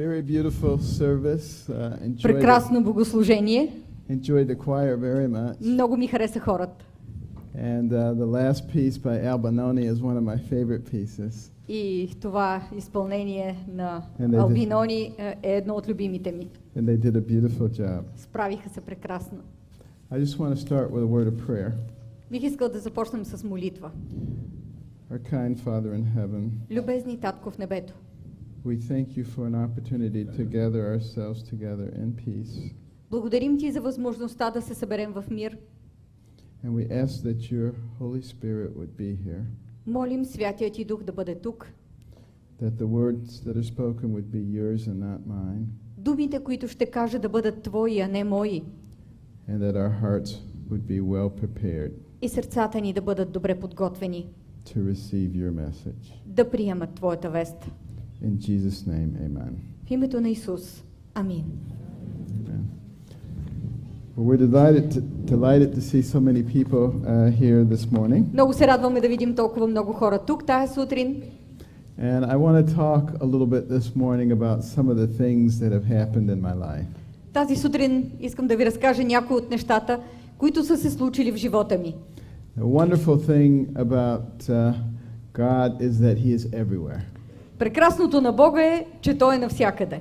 Very beautiful service. Прекрасно богослужение. Enjoyed the choir very much. Много ми хареса хората. And the last piece by Al Bononi is one of my favorite pieces. И това изпълнение на And they Албинони е едно от любимите ми. And they did a beautiful job. Справиха се прекрасно. I just want to start with a word of prayer. Бих искал да започнем с молитва. Our kind Father in heaven, Любезни Татко в небето, we thank you for an opportunity to gather ourselves together in peace. благодарим Ти за възможността да се съберем в мир. And we ask that your Holy Spirit would be here. Молим Святия Ти Дух да бъде тук. That the words that are spoken would be yours and not mine. Думите, които ще кажа, да бъдат Твои, а не мои. And that our hearts would be well prepared И сърцата ни да бъдат добре подготвени to receive your message. да приемат Твоята вест. In Jesus' name, amen. В името на Исус. Амин. Amen. Well, we're delighted to see so many people here this morning. Много се радваме да видим толкова много хора тук тая сутрин. And I want to talk a little bit this morning about some of the things that have happened in my life. Тази сутрин искам да ви разкажа някои от нещата, които са се случили в живота ми. The wonderful thing about God is that He is everywhere. Прекрасното на Бога е, че Той е навсякъде.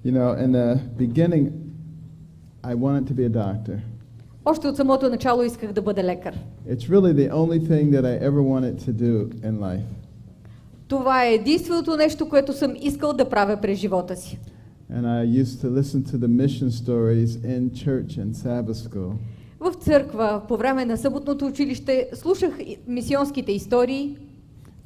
You know, in the beginning, I wanted to be a doctor. Още от самото начало исках да бъда лекар. It's really the only thing that I ever wanted to do in life. Това е единственото нещо, което съм искал да правя през живота си. And I used to listen to the mission stories in church and Sabbath school. В църква, по време на съботното училище, слушах мисионските истории.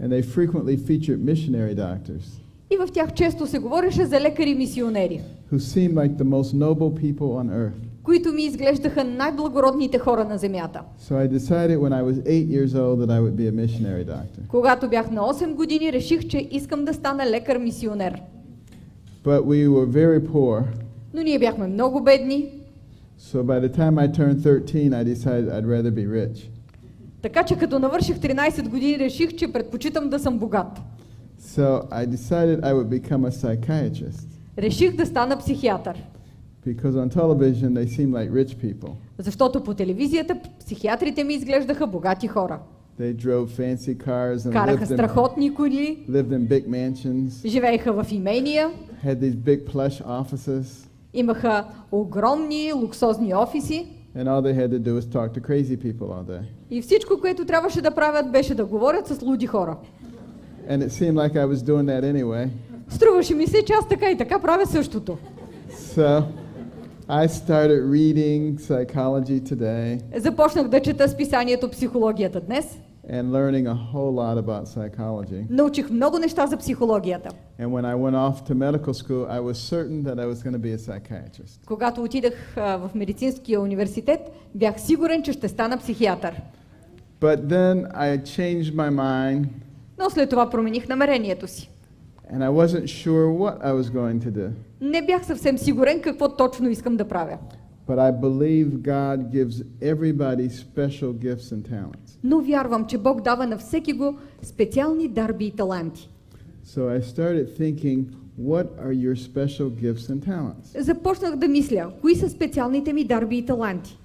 And they frequently featured missionary doctors И в тях често се говореше за лекари-мисионери, who seemed like the most noble people on earth. които ми изглеждаха най-благородните хора на земята. So I decided when I was 8 years old that I would be a missionary doctor. Когато бях на 8 години, реших, че искам да стана лекар-мисионер. But we were very poor. Но ние бяхме много бедни, So by the time I turned 13, I decided I'd rather be rich. така че като навърших 13 години, реших, че предпочитам да съм богат. So I decided I would become a psychiatrist. Реших да стана психиатър, Because on television they seem like rich people. защото по телевизията психиатрите ми изглеждаха богати хора. They drove fancy cars and Караха страхотни коли, lived in big mansions, живееха в имения, had these big plush offices, имаха огромни луксозни офиси and all they had to do was talk to crazy people all day. и всичко, което трябваше да правят, беше да говорят с луди хора. And it seemed like I was doing that anyway. Струваше ми се, че аз така и така правя същото. So I started reading Psychology Today Започнах да чета списанието Психологията днес. and learning a whole lot about psychology. Научих много неща за психологията. And when I went off to medical school, I was certain that I was going to be a psychiatrist. Когато отидах в медицинския университет, бях сигурен, че ще стана психиатър. But then I changed my mind Но след това промених намерението си. and I wasn't sure what I was going to do. Не бях съвсем сигурен какво точно искам да правя. But I believe God gives everybody special gifts and talents. Но вярвам, че Бог дава на всеки го специални дарби и таланти. So I started thinking, what are your special gifts and talents? Започнах да мисля, кои са специалните ми дарби и таланти.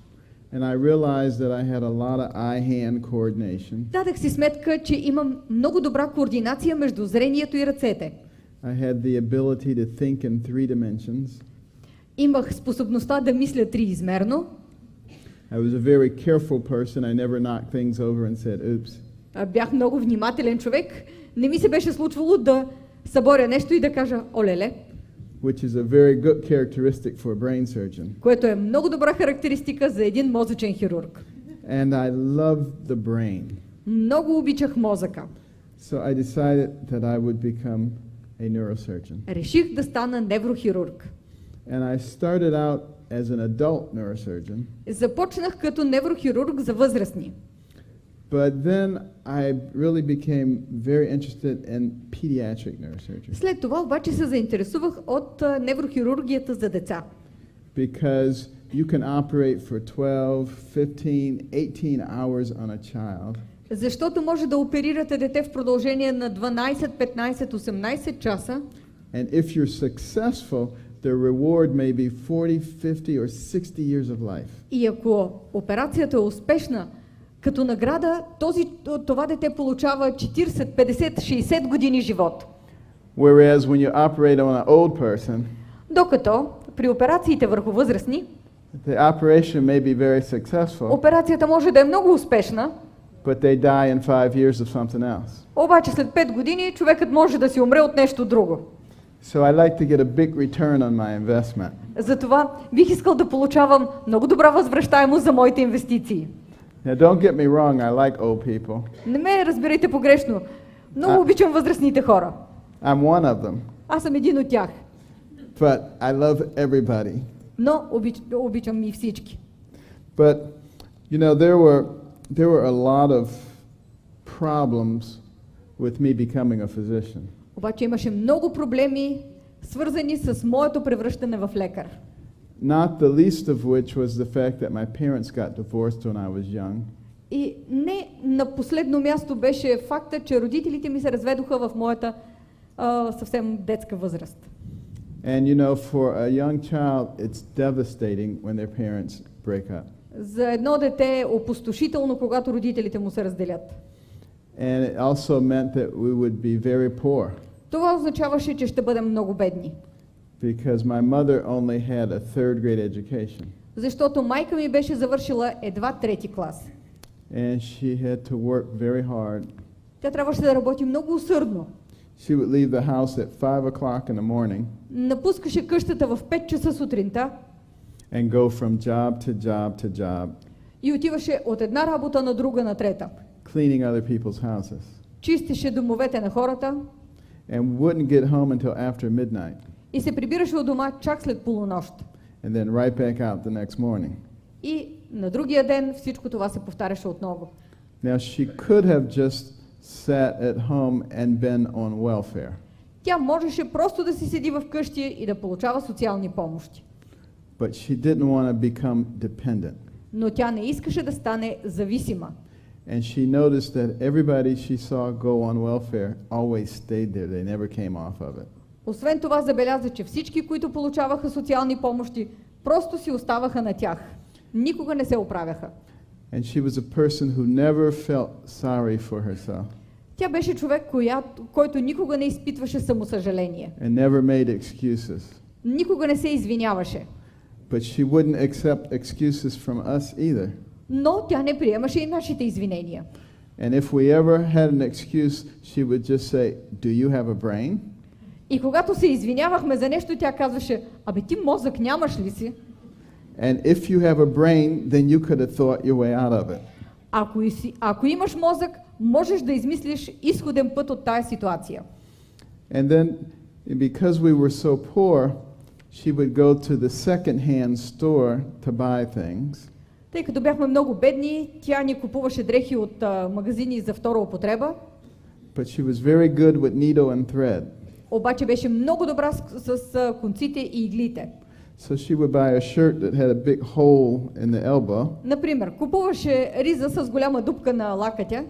And I realized that I had a lot of eye-hand coordination. Дадах си сметка, че имам много добра координация между зрението и ръцете. I had the ability to think in 3 dimensions. Имах способността да мисля триизмерно. I was a very careful person. I never knocked things over and said, oops. Бях много внимателен човек. Не ми се беше случвало да съборя нещо и да кажа олеле, Which is a very good characteristic for a brain surgeon. което е много добра характеристика за един мозъчен хирург. And I loved the brain. Много обичах мозъка. So I decided that I would become a neurosurgeon. Реших да стана неврохирург. And I started out as an adult neurosurgeon. Започнах като неврохирург за възрастни. But then I really became very interested in pediatric neurosurgery. След това обаче се заинтересувах от неврохирургията за деца. Because you can operate for 12, 15, 18 hours on a child. Защото може да оперирате дете в продължение на 12, 15, 18 часа. And if you're successful, the reward may be 40, 50, or 60 years of life. И ако операцията е успешна, като награда това дете получава 40, 50, 60 години живот. Whereas when you operate on an old person, Докато при операциите върху възрастни, the operation may be very successful, операцията може да е много успешна, but they die in 5 years of something else. обаче след 5 години човекът може да си умре от нещо друго. So I like to get a big return on my investment. Затова бих искал да получавам много добра възвръщаемост за моите инвестиции. Now don't get me wrong, I like old people. Не ме разбирайте погрешно. Много обичам възрастните хора. I'm one of them. Аз съм един от тях. But I love everybody. Но обичам и всички. But you know, there were a lot of problems with me becoming a physician. Обаче имаше много проблеми, свързани с моето превръщане в лекар. Not the least of which was the fact that my parents got divorced when I was young. И не на последно място беше факта, че родителите ми се разведоха в моята съвсем детска възраст. And you know, for a young child, it's devastating when their parents break up. За едно дете е опустошително, когато родителите му се разделят. And it also meant that we would be very poor. Това означаваше, че ще бъдем много бедни. Because my mother only had a third grade education. Защото майка ми беше завършила едва трети клас. And she had to work very hard. Тя трябваше да работи много усърдно. She would leave the house at 5 o'clock in the morning. Напускаше къщата в 5 часа сутринта. And go from job to job to job. И отиваше от една работа на друга на трета. Cleaning other people's houses. Чистеше домовете на хората. And wouldn't get home until after midnight. И се прибираше от дома чак след полунощ. And then right back out the next morning. И на другия ден всичко това се повтаряше отново. Now she could have just sat at home and been on welfare. Тя можеше просто да си седи в къщи и да получава социални помощи. But she didn't want to become dependent. Но тя не искаше да стане зависима. And she noticed that everybody she saw go on welfare always stayed there. They never came off of it. Освен това забеляза, че всички, които получаваха социални помощи, просто си оставаха на тях. Никога не се оправяха. And she was a person who never felt sorry for herself. Тя беше човек, който никога не изпитваше самосъжаление. And never made excuses. Никога не се извиняваше. But she wouldn't accept excuses from us either. Но тя не приемаше и нашите извинения. And if we ever had an excuse, she would just say, "Do you have a brain?" И когато се извинявахме за нещо, тя казваше: "Абе ти мозък нямаш ли си?" And if you have a brain, then you could have thought your way out of it. Ако имаш мозък, можеш да измислиш изходен път от тая ситуация. And then, because we were so poor, she would go to the second-hand store to buy things. Тъй като бяхме много бедни, тя ни купуваше дрехи от магазини за втора употреба. But she was very good with needle and thread. Обаче беше много добра с конците и иглите. So she would buy a shirt that had a big hole in the elbow. Например, купуваше риза с голяма дупка на лакътя.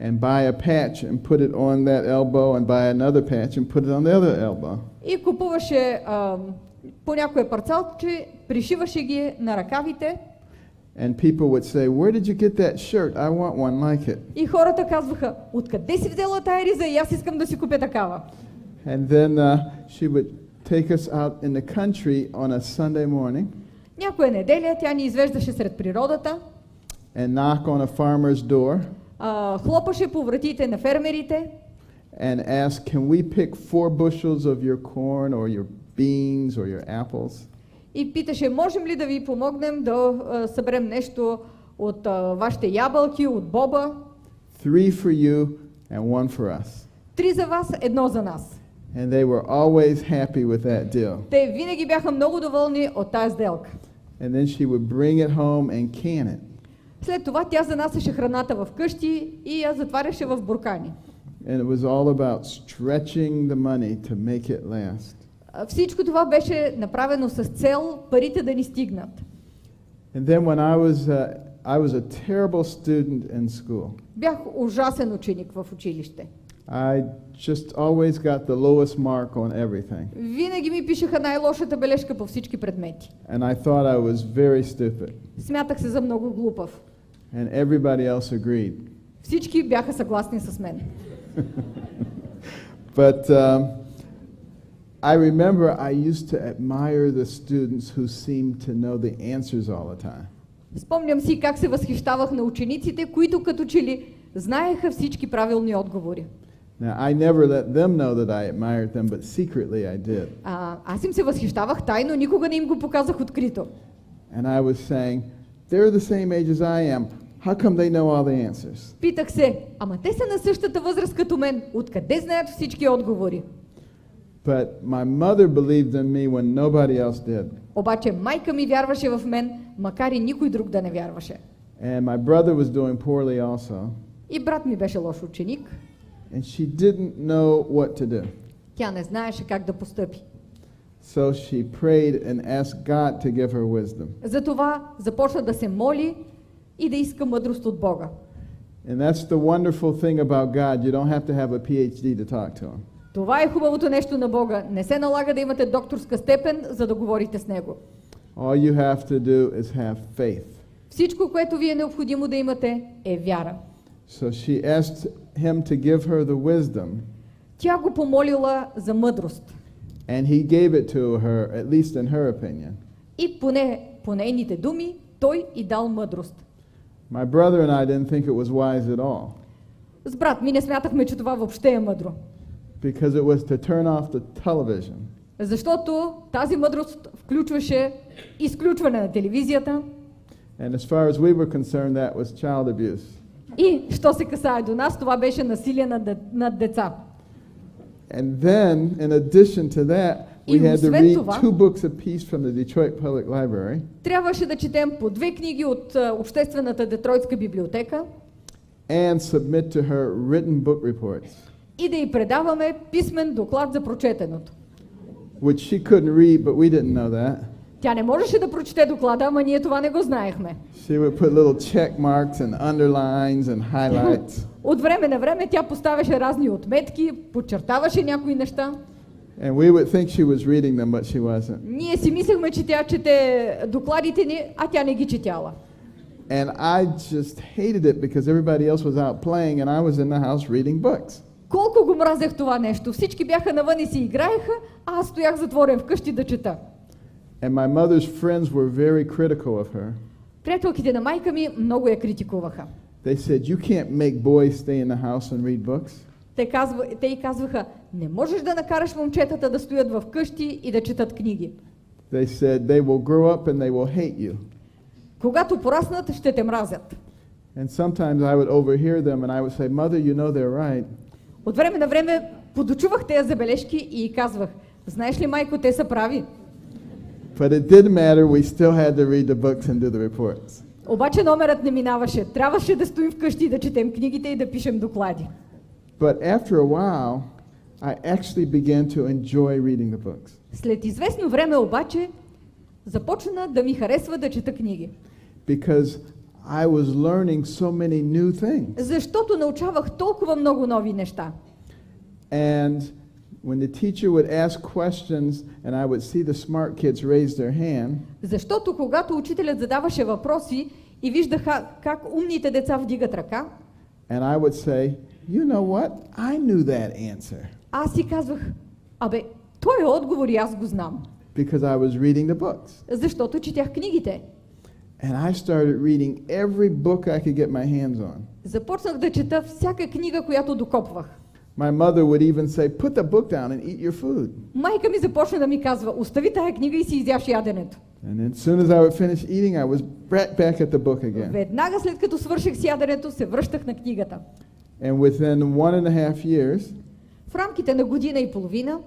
And buy a patch and put it on that elbow and buy another patch and put it on the other elbow. И купуваше по някое парцалче, пришиваше ги на ръкавите. And people would say, "Where did you get that shirt? I want one like it." И хората казваха: "Откъде си взела тая риза и аз искам да си купя такава." And then she would take us out in the country on a Sunday morning. Някоя неделя тя ни извеждаше сред природата. And knock on a farmer's door. Хлопаше по вратите на фермерите. And ask, "Can we pick 4 bushels of your corn or your beans or your apples?" И питаше: "Можем ли да ви помогнем да съберем нещо от вашите ябълки, от боба?" 3 for you and 1 for us. 3 за вас, 1 за нас. And they were always happy with that deal. Те винаги бяха много доволни от тази сделка. And then she would bring it home and can it. След това тя занасяше храната в къщи и я затваряше в буркани. And it was all about stretching the money to make it last. Всичко това беше направено с цел парите да ни стигнат. And then when I was a terrible student in school. Бях ужасен ученик в училище. I just always got the lowest mark on everything. Винаги ми пишеха най-лошата бележка по всички предмети. And I thought I was very stupid. Смятах се за много глупав. And everybody else agreed. Всички бяха съгласни с мен. But I remember I used to admire the students who seemed to know the answers all the time. Спомням си как се възхищавах на учениците, които като че ли знаеха всички правилни отговори. Now, I never let them know that I admired them, but secretly I did. Аз им се възхищавах тайно, никога не им го показах открито. And I was saying, they're the same age as I am. How come they know all the answers? Питах се, ама те са на същата възраст като мен, откъде знаят всички отговори? But my mother believed in me when nobody else did. Обаче майка ми вярваше в мен, макар и никой друг да не вярваше. And my brother was doing poorly also. И брат ми беше лош ученик. And she didn't know what to do. Тя не знаеше как да постъпи. So she prayed and asked God to give her wisdom. Затова започна да се моли и да иска мъдрост от Бога. And that's the wonderful thing about God. You don't have to have a PhD to talk to him. Това е хубавото нещо на Бога. Не се налага да имате докторска степен, за да говорите с Него. All you have to do is have faith. Всичко, което ви е необходимо да имате, е вяра. So she asked him to give her the wisdom. Тя го помолила за мъдрост. And he gave it to her, at least in her opinion. И поне по нейните думи, той и дал мъдрост. My brother and I didn't think it was wise at all. С брат ми не смятахме, че това въобще е мъдро. Because it was to turn off the television. Защото тази мъдрост включваше изключване на телевизията. And as far as we were concerned, that was child abuse. И, що се касае до нас, това беше насилие над деца. And then, in addition to that, we И had to освен read това, 2 books apiece from the Detroit Public Library. Трябваше да четем по 2 книги от Обществената Детройтска библиотека And submit to her written book reports, и да й предаваме писмен доклад за прочетеното. which she couldn't read, but we didn't know that. Тя не можеше да прочете доклада, ама ние това не го знаехме. She would put little check marks and underlines and highlights. От време на време тя поставяше разни отметки, подчертаваше някои неща. And we would think she was reading them, but she wasn't. Ние си мислехме, че тя чете докладите ни, а тя не ги четяла. And I just hated it because everybody else was out playing and I was in the house reading books. Колко го мразех това нещо. Всички бяха навън и си играеха, а аз стоях затворен вкъщи да чета. And my mother's friends were very critical of her. Приятелките на майка ми много я критикуваха. They said, you can't make boys stay in the house and read books. Те й казваха, не можеш да накараш момчетата да стоят в къщи и да четат книги. They said, they will grow up and they will hate you. Когато пораснат, ще те мразят. And sometimes I would overhear them and I would say, Mother, you know they're right. От време на време подочувах тези забележки и казвах, знаеш ли, майко, те са прави. But it didn't matter, we still had to read the books and do the reports. Обаче номерът не минаваше. Трябваше да стоим вкъщи, да четем книгите и да пишем доклади. But after a while, I actually began to enjoy reading the books. След известно време обаче започна да ми харесва да чета книги. Because I was learning so many new things. Защото научавах толкова много нови неща. And when the teacher would ask questions and I would see the smart kids raise their hand, Защото когато учителят задаваше въпроси и виждаха как умните деца вдигат ръка, and I would say, you know what? I knew that answer. аз си казвах, абе, той е отговор и аз го знам. Because I was reading the books. Защото четях книгите. And I started reading every book I could get my hands on. Започнах да чета всяка книга, която докопвах. My mother would even say, put the book down and eat your food. Майка ми започна да ми казва, остави тая книга и си изяш яденето. And then as soon as I would finish eating, I was right back at the book again. Веднага след като свърших с яденето, се връщах на книгата. And within 1.5 years, В рамките на година и половина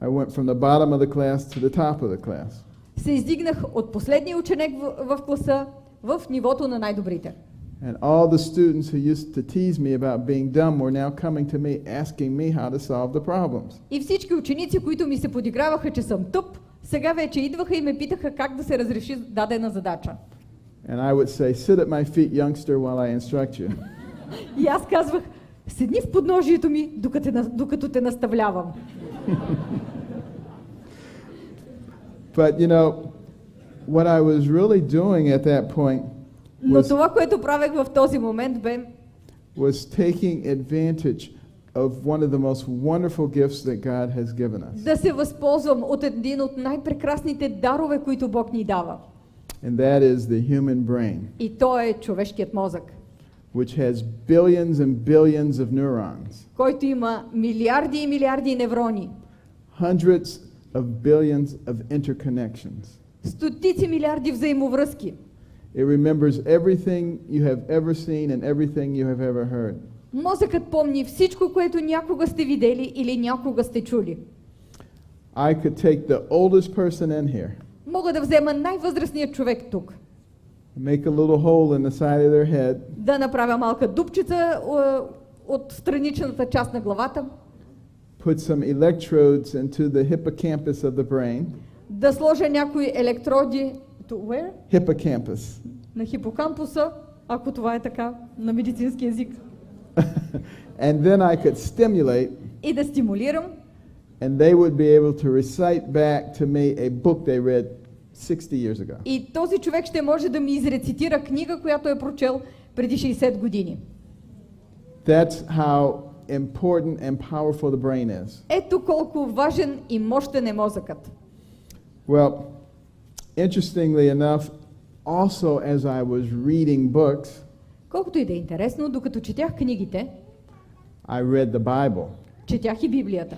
I went from the bottom of the class to the top of the class. се издигнах от последния ученик в класа в нивото на най-добрите. And all the students who used to tease me about being dumb were now coming to me asking me how to solve the problems. И всички ученици, които ми се подиграваха, че съм тъп, сега вече идваха и ме питаха как да се разреши дадена задача. And I would say, sit at my feet, youngster, while I instruct you. И аз казвах, седни в подножието ми, докато те наставлявам. But you know, what I was really doing at that point Но това, което правех в този момент бе was taking advantage of one of the most wonderful gifts that God has given us. да се възползвам от един от най-прекрасните дарове, които Бог ни дава. And that is the human brain, И то е човешкият мозък, which has billions and billions of neurons, който има милиарди и милиарди неврони, hundreds of billions of interconnections. стотици милиарди взаимовръзки. It remembers everything you have ever seen and everything you have ever heard. Мозъкът помни всичко, което някога сте видели или някога сте чули. I could take the oldest person in here, Мога да взема най-възрастният човек тук, make a little hole in the side of their head, да направя малка дупчица от страничната част на главата, put some electrodes into the hippocampus of the brain, да сложа някои електроди where? hippocampus, На хипокампуса, ако това е така на медицински език, and then I could stimulate, и да стимулирам, and they would be able to recite back to me a book they read 60 years ago. и този човек ще може да ми изрецитира книга, която е прочел преди 60 години. That's how important and powerful the brain is. Ето колко важен и мощен е мозъкът. Well, interestingly enough, also as I was reading books, Колкото и да е интересно, докато четях книгите, I read the Bible. четях и Библията.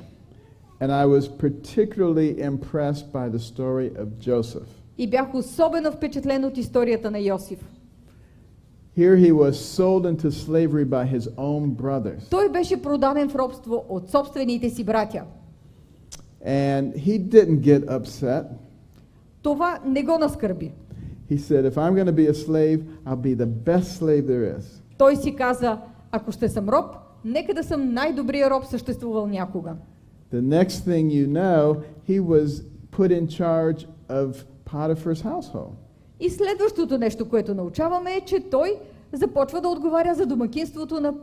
And I was particularly impressed by the story of Joseph. И бях особено впечатлен от историята на Йосиф. Here he was sold into slavery by his own brothers. Той беше продаден в робство от собствените си братя. And he didn't get upset. Това не го наскърби. He said, if I'm going to be a slave, I'll be the best slave there is. Той си каза, ако ще съм роб, нека да съм най-добрият роб съществувал някога. The next thing you know, he was put in charge of Potiphar's household. И следващото нещо, което научаваме е, че той започва да отговаря за домакинството на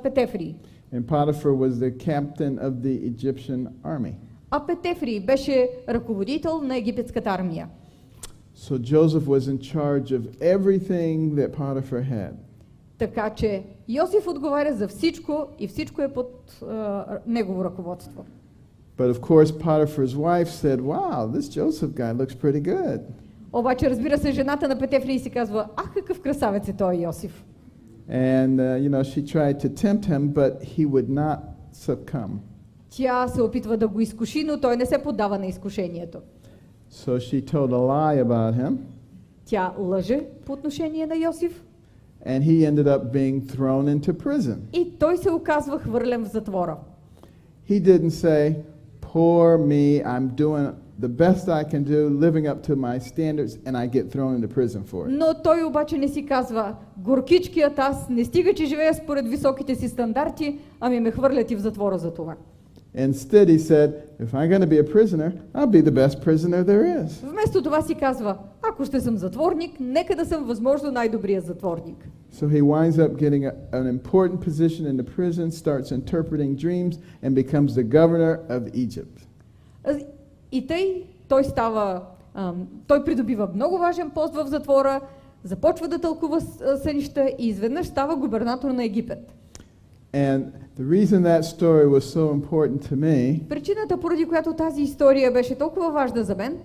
Петефрий. And Potiphar was the captain of the Egyptian army. А Петефрий беше ръководител на египетската армия. So Joseph was in charge of everything that Potiphar had. Така че Йосиф отговаря за всичко и всичко е под негово ръководство. But of course Potiphar's wife said, wow, this Joseph guy looks pretty good. Обаче, разбира се, жената на Петефрий си казва, ах, какъв красавец е той Йосиф. And, she tried to tempt him, but he would not succumb. Тя се опитва да го изкуши, но той не се поддава на изкушението. So she told a lie about him, Тя лъже по отношение на Йосиф and he ended up being thrown into prison. и той се оказва хвърлен в затвора. He didn't say, poor me, I'm doing the best I can do, living up to my standards, and I get thrown into prison for it. Но той обаче не си казва, горкичкият аз, не стига, че живея според високите си стандарти, ами ме хвърлят и в затвора за това. Instead, he said, if I'm going to be a prisoner, I'll be the best prisoner there is. Вместо това си казва, ако ще съм затворник, нека да съм възможно най-добрият затворник. So he winds up getting an important position in the prison, starts interpreting dreams, and becomes the governor of Egypt. И той придобива много важен пост в затвора, започва да тълкува сънища и изведнъж става губернатор на Египет. And the reason that story was so important to me Причината, поради която тази история беше толкова важна за мен,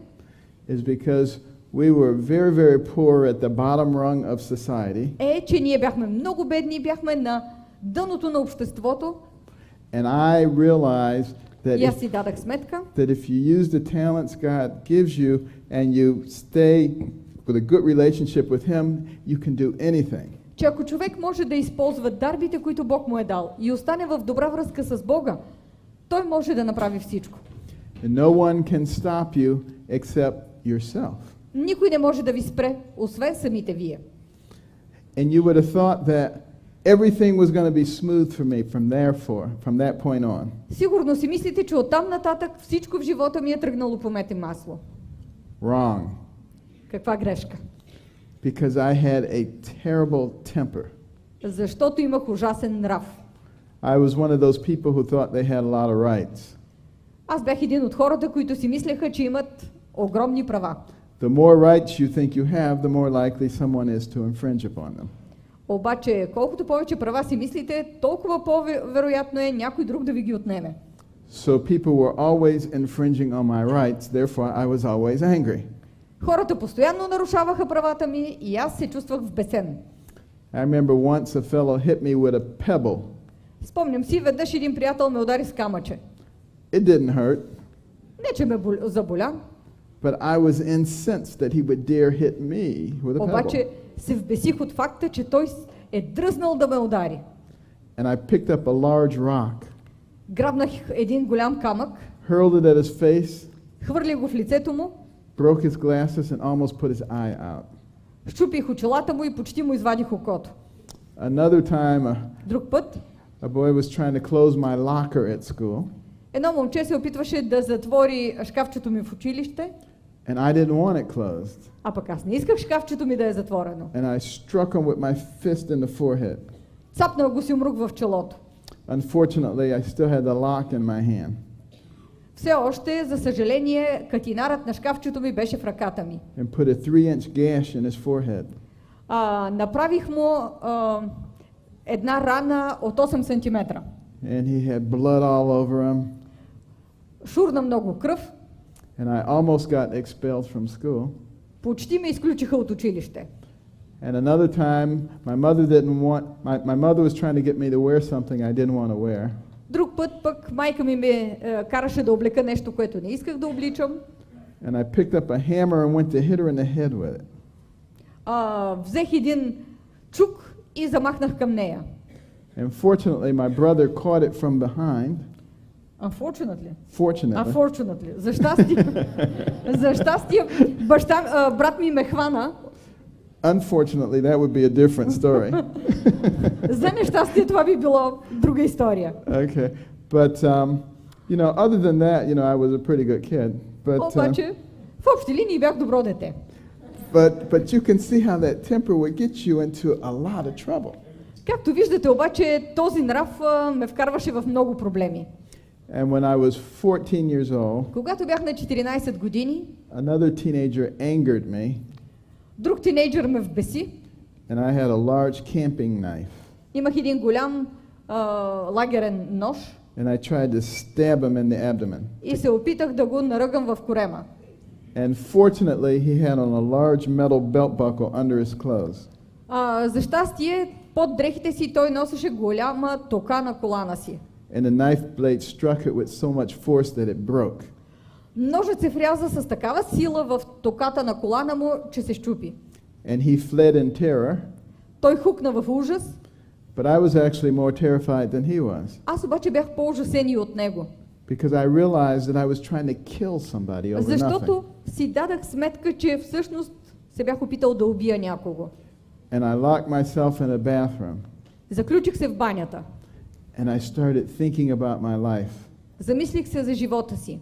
is because we were very, very poor at the bottom rung of society. е, че ние бяхме много бедни, бяхме на дъното на обществото. And I realized И аз си дадах сметка, that if you use the talents God gives you and you stay with a good relationship with Him, you can do anything. че ако човек може да използва дарбите, които Бог му е дал и остане в добра връзка с Бога, той може да направи всичко. And no one can stop you except yourself. Никой не може да ви спре, освен самите вие. And you would have thought that everything was going to be smooth for me from that point on. Сигурно си мислите, че оттам нататък всичко в живота ми е тръгнало по мед и масло. Wrong. Каква грешка? Because I had a terrible temper. Защото имах ужасен нрав. I was one of those people who thought they had a lot of rights. Аз бях един от хората, които си мислеха, че имат огромни права. The more rights you think you have, the more likely someone is to infringe upon them. Обаче, колкото повече права си мислите, толкова по-вероятно е някой друг да ви ги отнеме. So people were always infringing on my rights, therefore I was always angry. Хората постоянно нарушаваха правата ми и аз се чувствах вбесен. I remember once a fellow hit me with a pebble. Спомням си, веднъж един приятел ме удари с камъче. It didn't hurt, Не, че ме заболя, but I was incensed that he would dare hit me with a pebble. обаче се вбесих от факта, че той е дръзнал да ме удари. And I picked up a large rock, Грабнах един голям камък, hurled it at his face, хвърлих го в лицето му, broke his glasses, and almost put his eye out. счупих очилата му и почти му извадих окото. Another time, Друг път, a boy was trying to close my locker at school, едно момче се опитваше да затвори шкафчето ми в училище, and I didn't want it closed. а пък аз не исках шкафчето ми да е затворено. And I struck him with my fist in the forehead. Цапнал го си умрук в челото. Unfortunately, I still had the lock in my hand. Все още, за съжаление, катинарът на шкафчето ми беше в ръката ми. And put a 3-inch gash in his forehead. Направих му една рана от 8 см. And he had blood all over him. Шурна много кръв. And I almost got expelled from school. Почти ме изключиха от училище. And another time, my mother was trying to get me to wear something I didn't want to wear. Друг път пък майка ми ме караше да облека нещо, което не исках да обличам. And I picked up a hammer and went to hit her in the head with it. Взех един чук и замахнах към нея. And fortunately, my brother caught it from behind. Unfortunately. За щастие, брат ми ме хвана. Unfortunately, that would be a different story. За нещастие това би било друга история. Okay, but other than that, I was a pretty good kid. But обаче, в общи линии бях добро дете. But you can see how that temper would get you into a lot of trouble. Както виждате, обаче, този нрав ме вкарваше в много проблеми. And when I was 14 years old, когато бях на 14 години, another teenager angered me. Друг тинейджър ме вбеси. And I had a large camping knife. Имах един голям лагерен нож. And I tried to stab him in the abdomen. И се опитах да го наръгам в корема. And fortunately, he had on a large metal belt buckle under his clothes. За щастие, под дрехите си той носеше голяма тока на колана си. And the knife blade struck it with so much force that it broke. Ножът се вряза с такава сила в токата на колана му, че се щупи. And he fled in terror. Той хукна в ужас. But I was actually more terrified than he was. Аз обаче бях по-ужасен и от него. Because I realized that I was trying to kill somebody over nothing. Защото си дадах сметка, че всъщност се бях опитал да убия някого. And I locked myself in a bathroom. Заключих се в банята. And I started thinking about my life. Замислих се за живота си.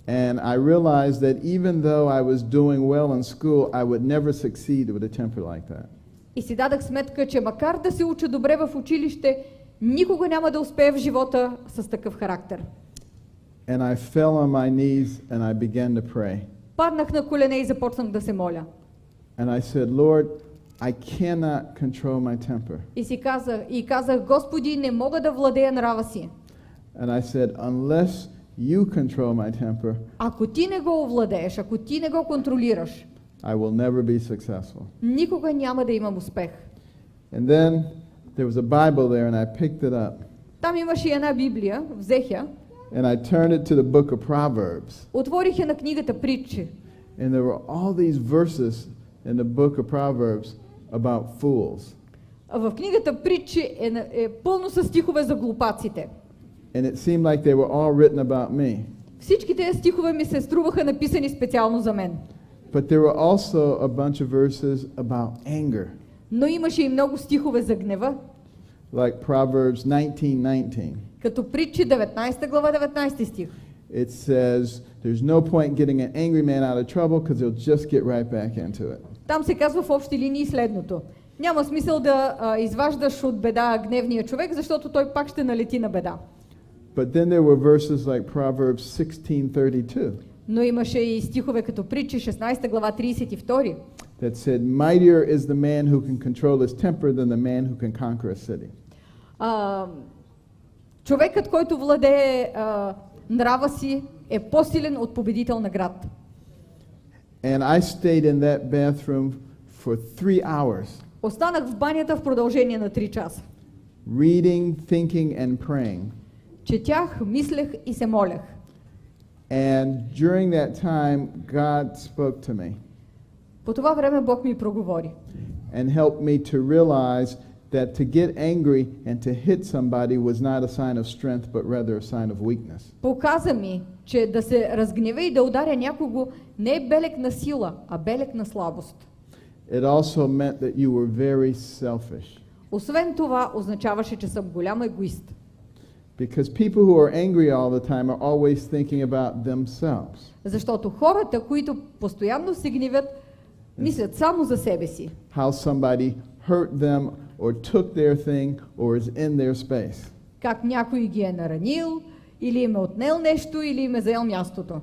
And I realized that even though I was doing well in school, I would never succeed with a temper like that. И си дадах сметка, че макар да се уча добре в училище, никога няма да успея в живота с такъв характер. And I fell on my knees and I began to pray. Паднах на колене и започнах да се моля. And I said, Lord, I cannot control my temper. И казах, Господи, не мога да владея нрава си. And I said, unless you control my temper, ако ти не го овладееш, ако ти не го контролираш, I will never be successful. никога няма да имам успех. And then there was a Bible there and I picked it up. Там имаше една Библия, взех я. And I turned it to the book of Proverbs. Отворих я на книгата Притчи. And there were all these verses in the book of Proverbs about fools. В книгата Притчи е пълно с стихове за глупаците. And it seemed like they were all written about me. Всички тези стихове ми се струваха написани специално за мен. But there were also a bunch of verses about anger. Но имаше и много стихове за гнева. Like Proverbs 19:19. Като Притчи 19 глава 19 стих. It says, there's no point getting an angry man out of trouble because he'll just get right back into it. Там се казва в общи линии следното. Няма смисъл да изваждаш от беда гневния човек, защото той пак ще налети на беда. But then there were verses like Proverbs 16:32 Но имаше и стихове като Притчи 16 глава 32, that said, "Mightier is the man who can control his temper than the man who can conquer a city." Човекът, който владее нрава си, е по-силен от победител на град. And I stayed in that bathroom for 3 hours, Останах в банята в продължение на 3 часа. reading, thinking, and praying. Четях, мислех и се молех. And during that time, God spoke to me По това време Бог ми проговори. and helped me to realize that to get angry and to hit somebody was not a sign of strength, but rather a sign of weakness. Показа ми, че да се разгневя и да ударя някого не е белег на сила, а белег на слабост. It also meant that you were very selfish. Освен това, означаваше, че съм голям егоист. Because people who are angry all the time are always thinking about themselves. Защото хората, които постоянно се гневят, мислят само за себе си. How somebody hurt them or took their thing or is in their space. Как някой ги е наранил, или им е отнел нещо, или им е заел мястото.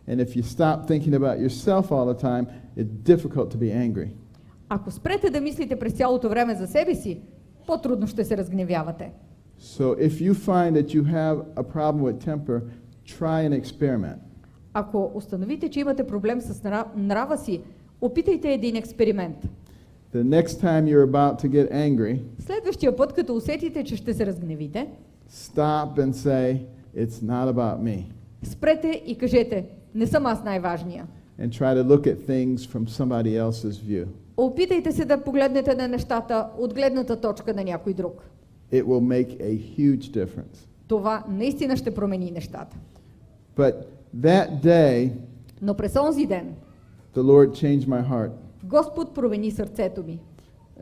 And if you stop thinking about yourself all the time, it's difficult to be angry. Ако спрете да мислите през цялото време за себе си, по-трудно ще се разгневявате. So if you find that you have a problem with temper, try an experiment. Ако установите, че имате проблем с нрава си, опитайте един експеримент. The next time you're about to get angry, Следващия път, като усетите, че ще се разгневите, stop and say, "It's not about me." спрете и кажете, не съм аз най-важния. And try to look at things from somebody else's view. Опитайте се да погледнете на нещата от гледната точка на някой друг. It will make a huge difference. Това наистина ще промени нещата. But that day, Но през онзи ден the Lord changed my heart. Господ промени сърцето ми.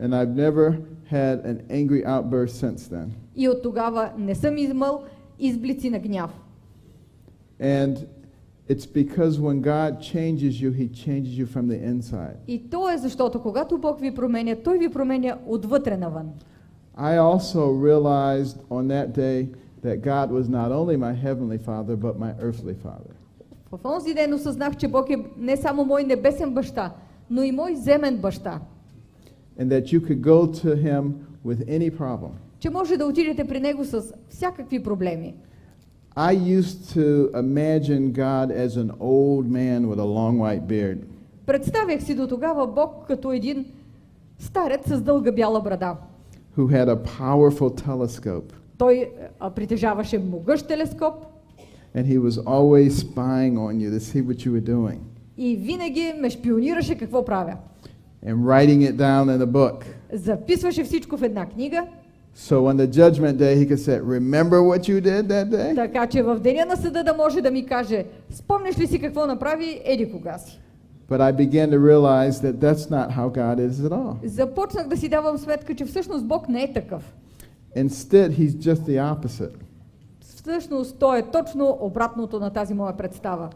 And I've never had an angry outburst since then. И от тогава не съм имал изблици на гняв. And it's because when God changes you, He changes you from the inside. И то е защото когато Бог ви променя, Той ви променя отвътре навън. I also realized on that day that God was not only my heavenly Father, but my earthly Father. В онзи ден осъзнах, че Бог е не само мой небесен баща, но и мой земен баща. And that you could go to Him with any problem. Че може да отидете при Него с всякакви проблеми. I used to imagine God as an old man with a long white beard. Представях си до тогава Бог като един старец с дълга бяла брада. Who had a powerful telescope. Той притежаваше могъщ телескоп. And he was always spying on you to see what you were doing. И винаги ме шпионираше какво правя. And writing it down in a book. Записваше всичко в една книга. So on the judgment day he could say, "Remember what you did that day?" Така че в деня на съда да може да ми каже, спомняш ли си какво направи еди кога си? But I began to realize that that's not how God is at all. Започнах да си давам сметка, че всъщност Бог не е такъв. Instead, he's just the opposite. Всъщност той е точно обратното на тази моя представа.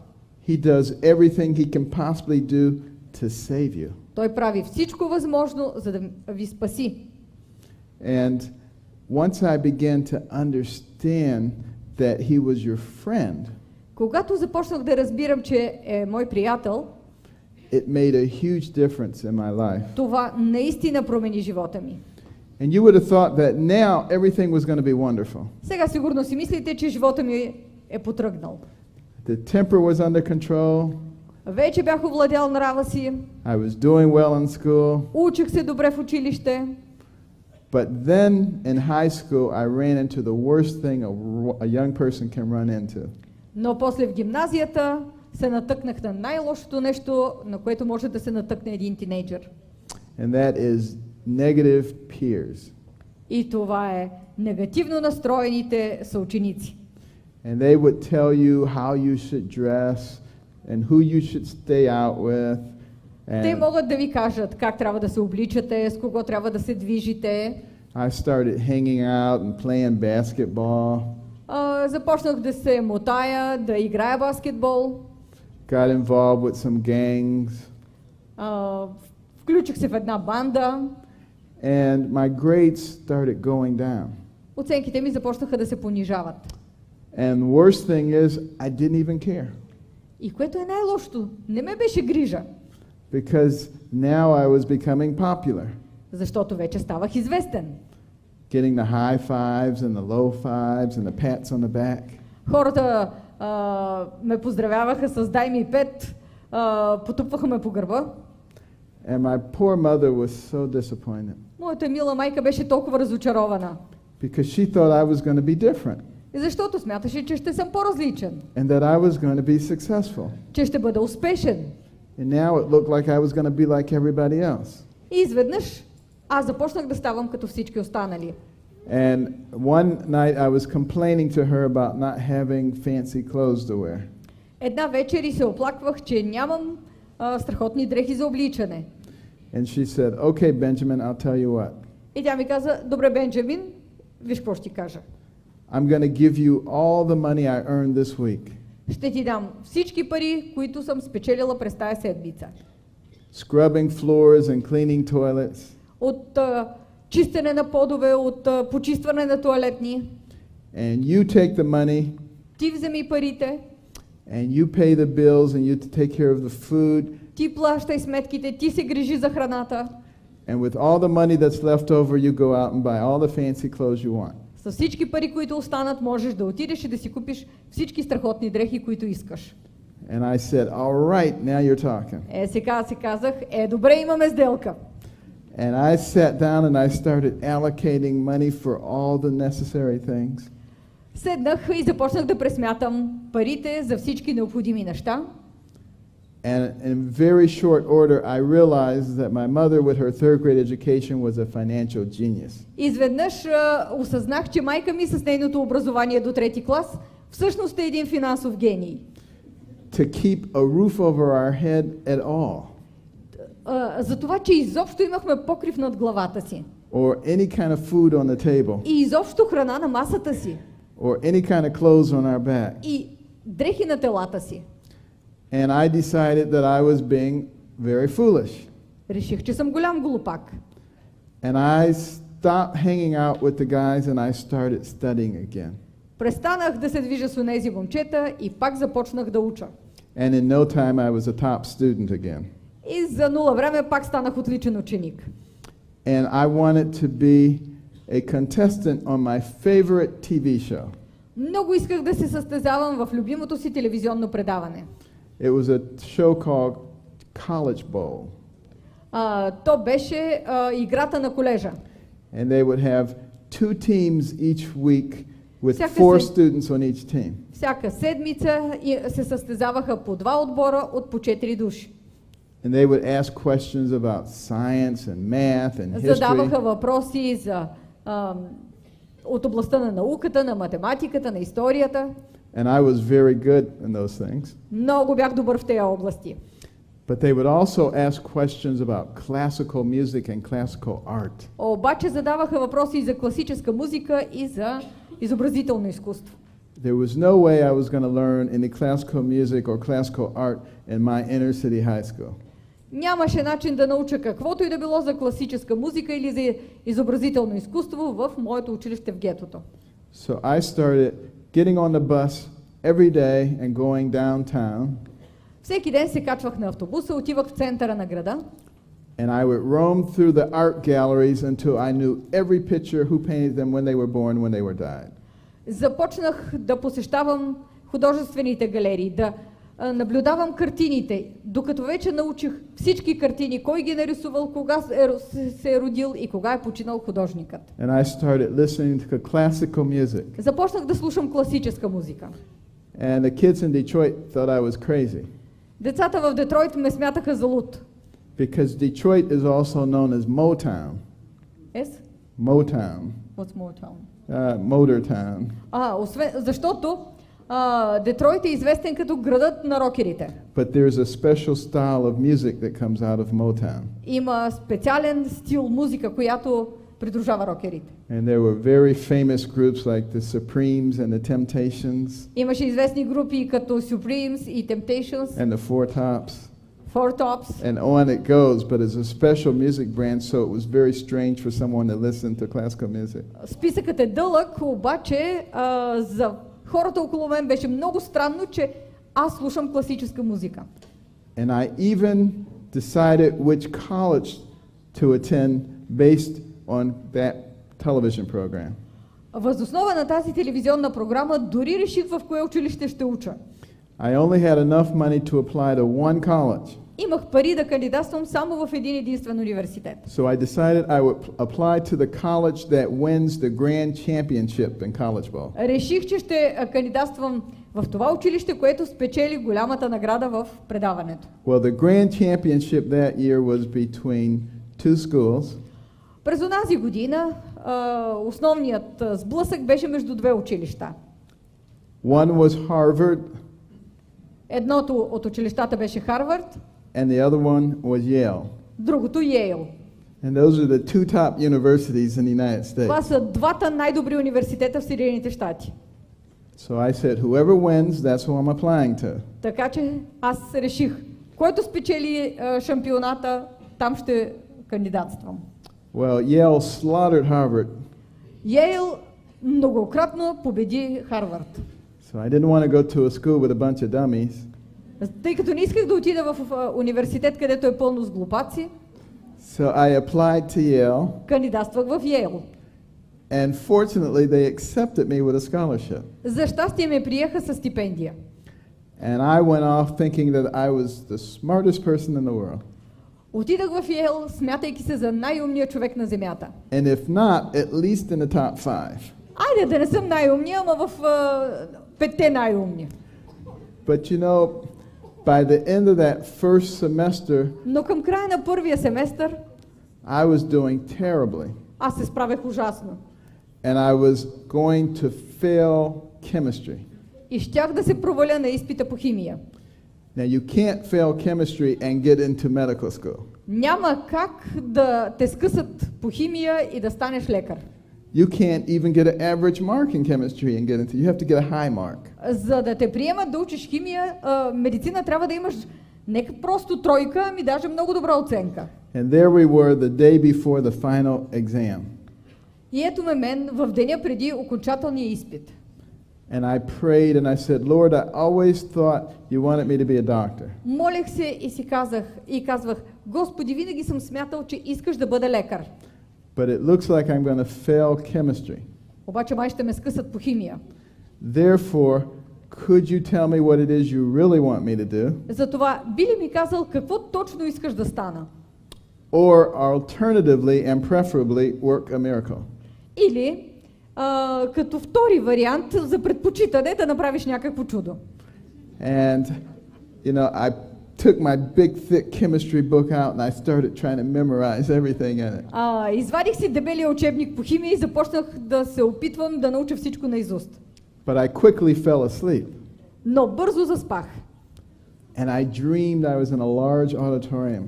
He does everything he can possibly do to save you. Той прави всичко възможно, за да ви спаси. And once I began to understand that he was your friend, Когато започнах да разбирам, че е мой приятел, it made a huge difference in my life. това наистина промени живота ми. And you would have thought that now everything was going to be wonderful. Сега сигурно си мислите, че живота ми е потръгнал. The temper was under control. Вече бях овладял нрава си, I was doing well in school. учих се добре в училище, But then in high school, I ran into the worst thing a young person can run into. но после в гимназията се натъкнах на най-лошото нещо, на което може да се натъкне един тинейджър. And that is negative peers. И това е негативно настроените съученици. And they would tell you how you should dress and who you should stay out with. Те And могат да ви кажат как трябва да се обличате, с кого трябва да се движите. I started hanging out and playing basketball. Започнах да се мотая, да играя баскетбол. Got involved with some gangs. Включих се в една банда. and my grades started going down. Оценките ми започнаха да се понижават. And the worst thing is, I didn't even care. И което е най-лошото, не ме беше грижа, Because now I was becoming popular, защото вече ставах известен. getting the high fives and the low fives and the pats on the back. Хората ме поздравяваха с дай ми 5, потупваха ме по гърба. And my poor mother was so disappointed Моята мила майка беше толкова разочарована, because she thought I was going to be different защото смяташе, че ще съм по-различен, and that I was going to be successful. че ще бъда успешен. And now it looked like I was going to be like everybody else. И изведнъж аз започнах да ставам като всички останали. And one night I was complaining to her about not having fancy clothes to wear. Една вечер и се оплаквах, че нямам страхотни дрехи за обличане. And she said, "Okay, Benjamin, I'll tell you what. И тя ми каза, добре, Бенджамин, виж какво ще ти кажа. I'm going to give you all the money I earned this week. Ще ти дам всички пари, които съм спечелила през тая седмица. Scrubbing floors and cleaning toilets, От чистене на подове, от почистване на тоалетни. and you take the money Ти вземи парите, and you pay the bills and you take care of the food, ти плащай сметките, ти се грижи за храната. and with all the money that's left over you go out and buy all the fancy clothes you want." С всички пари, които останат, можеш да отидеш и да си купиш всички страхотни дрехи, които искаш. And I said, "All right, now you're talking." Сега си казах, добре, имаме сделка. And I sat down and I started allocating money for all the necessary things. Седнах и започнах да пресмятам парите за всички необходими неща. And in very short order, I realized that my mother, with her third grade education, was a financial genius. Изведнъж осъзнах, че майка ми с нейното образование до трети клас всъщност е един финансов гений. To keep a roof over our head at all, За това, че изобщо имахме покрив над главата си. or any kind of food on the table, И изобщо храна на масата си. or any kind of clothes on our back. И дрехи на телата си. And I decided that I was being very foolish. Реших, че съм голям глупак. And I stopped hanging out with the guys and I started studying again. Престанах да се движа с онези момчета и пак започнах да уча. And in no time I was a top student again. И за нула време пак станах отличен ученик. And I wanted to be a contestant on my favorite TV show. Много исках да се състезавам в любимото си телевизионно предаване. It was a show called College Bowl. То беше играта на колежа. And they would have 2 teams each week with Всяка 4 се- students on each team. Всяка седмица се състезаваха по 2 отбора от по 4 души. And they would ask questions about science and math and Задаваха history. въпроси от областта на науката, на математиката, на историята. And I was very good in those things. Много бях добър в тези области. But they would also ask questions about classical music and classical art. Обаче задаваха въпроси и за класическа музика, и за изобразително изкуство. There was no way I was going to learn any classical music or classical art in my inner city high school. Нямаше начин да науча каквото и да било за класическа музика или за изобразително изкуство в моето училище в гетото. So I started getting on the bus every day and going downtown, Всеки ден се качвах на автобуса, отивах в центъра на града and I would roam through the art galleries until I knew every picture, who painted them, when they were born, when they were died. Започнах да посещавам художествените галерии, да наблюдавам картините, докато вече научих всички картини, кой ги нарисувал, кога се е родил и кога е починал художникът. And I started listening to classical music. Започнах да слушам класическа музика. And the kids in Detroit thought I was crazy Децата в Детройт ме смятаха за луд. because Detroit is also known as Motown. Yes? Motown. What's Motown? Motor Town. Защото Детройт е известен като градът на рокерите. But there's a special style of music that comes out of Motown. Има специален стил музика, която придружава рокерите. And there were very famous groups like the Supremes and the Temptations Имаше известни групи като Supremes и Temptations, and the Four Tops. Four Tops. and on it goes, but it's a special music brand, so it was very strange for someone to listen to classical music. Списъкът е дълъг, обаче за хората около мен беше много странно, че аз слушам класическа музика. And I even decided which college to attend based on that television program. Въз основа на тази телевизионна програма дори реших в кое училище ще уча. I only had enough money to apply to one college. Имах пари да кандидатствам само в един единствен университет. So I decided I would apply to the college that wins the grand championship in college ball. Реших, че ще кандидатствам в това училище, което спечели голямата награда в предаването. Well, the grand championship that year was between two schools. През онази година основният сблъсък беше между две училища. One was Harvard Едното от училищата беше Харвард, and the other one was Yale. другото Йейл. And those are the two top universities in the United Това States. са двата най-добри университета в Съединените щати. So I said, whoever wins, that's who I'm applying to. Така че аз реших, който спечели шампионата, там ще кандидатствам. Well, Yale slaughtered Harvard, Йейл многократно победи Харвард. so I didn't want to go to a school with a bunch of dummies. Тъй като не исках да отида в университет, където е пълно с глупаци, So I applied to Yale, кандидатствах в Йейл. and fortunately, they accepted me with a scholarship. За щастие ме приеха със стипендия. And I went off thinking that I was the smartest person in the world. Отидах в Йейл, смятайки се за най-умния човек на земята. And if not, at least in the top 5. Айде да не съм най-умния, ама в петте най-умни. But you know, by the end of that first semester, Но към края на първия семестър I was doing terribly. аз се справях ужасно. And I was going to fail chemistry. И щях да се проваля на изпита по химия. Now, you can't fail chemistry and get into medical school. Няма как да те скъсат по химия и да станеш лекар. You can't even get an average mark in chemistry and get into. You have to get a high mark. За да те приемат да учиш химия, медицина трябва да имаш не просто тройка, ами даже много добра оценка. And there we were the day before the final exam. И ето ме мен в деня преди окончателния изпит. And I prayed and I said, Lord, I always thought you wanted me to be a doctor. Молех се и казвах, Господи, винаги съм смятал, че искаш да бъда лекар. But it looks like I'm going to fail chemistry. Обаче май ще ме скъсат по химия. Therefore, could you tell me what it is you really want me to do? Затова би ли ми казал какво точно искаш да стана? Or alternatively and preferably work a miracle? Или като втори вариант за предпочитане да направиш някакво чудо. And, you know, I took my big, thick chemistry book out and I started trying to memorize everything in it. Извадих си дебелия учебник по химия и започнах да се опитвам да науча всичко наизуст. But I quickly fell asleep. Но бързо заспах. And I dreamed I was in a large auditorium.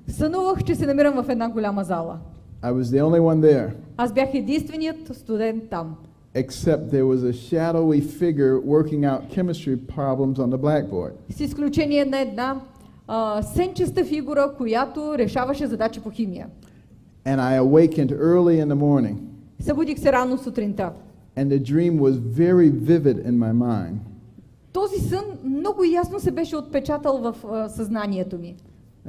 Сънувах, че се намирам в една голяма зала. I was the only one there, Аз бях единственият студент там. except there was a shadowy figure working out chemistry problems on the blackboard. С изключение на една сенчеста фигура, която решаваше задачи по химия. And I awakened early in the morning, Събудих се рано сутринта. and the dream was very vivid in my mind. Този сън много ясно се беше отпечатал в съзнанието ми.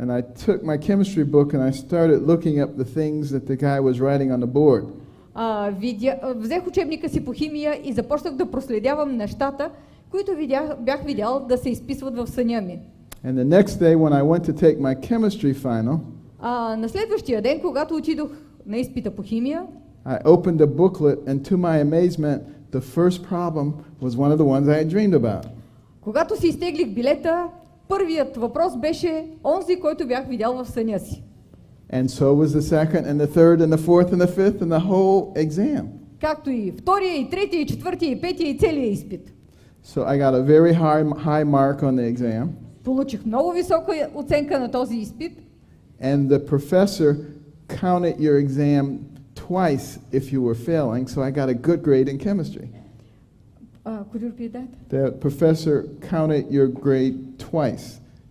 And I took my chemistry book and I started looking up the things that the guy was writing on the board. Взех учебника си по химия и започнах да проследявам нещата, които бях видял да се изписват в съня ми. And the next day when I went to take my chemistry final, На следващия ден, когато отидох на изпита по химия, I opened the booklet and to my amazement, the first problem was one of the ones I had dreamed about. когато си изтеглих билета, първият въпрос беше онзи, който бях видял в съня си. And so was the second and the third and the fourth and the fifth and the whole exam. Както и втория, и третия, и четвъртия, и петия, и целия изпит. So I got a very high mark on the exam. Получих много висока оценка на този изпит. And the professor counted your exam twice if you were failing, so I got a good grade in chemistry. Could you repeat that? The professor counted your grade twice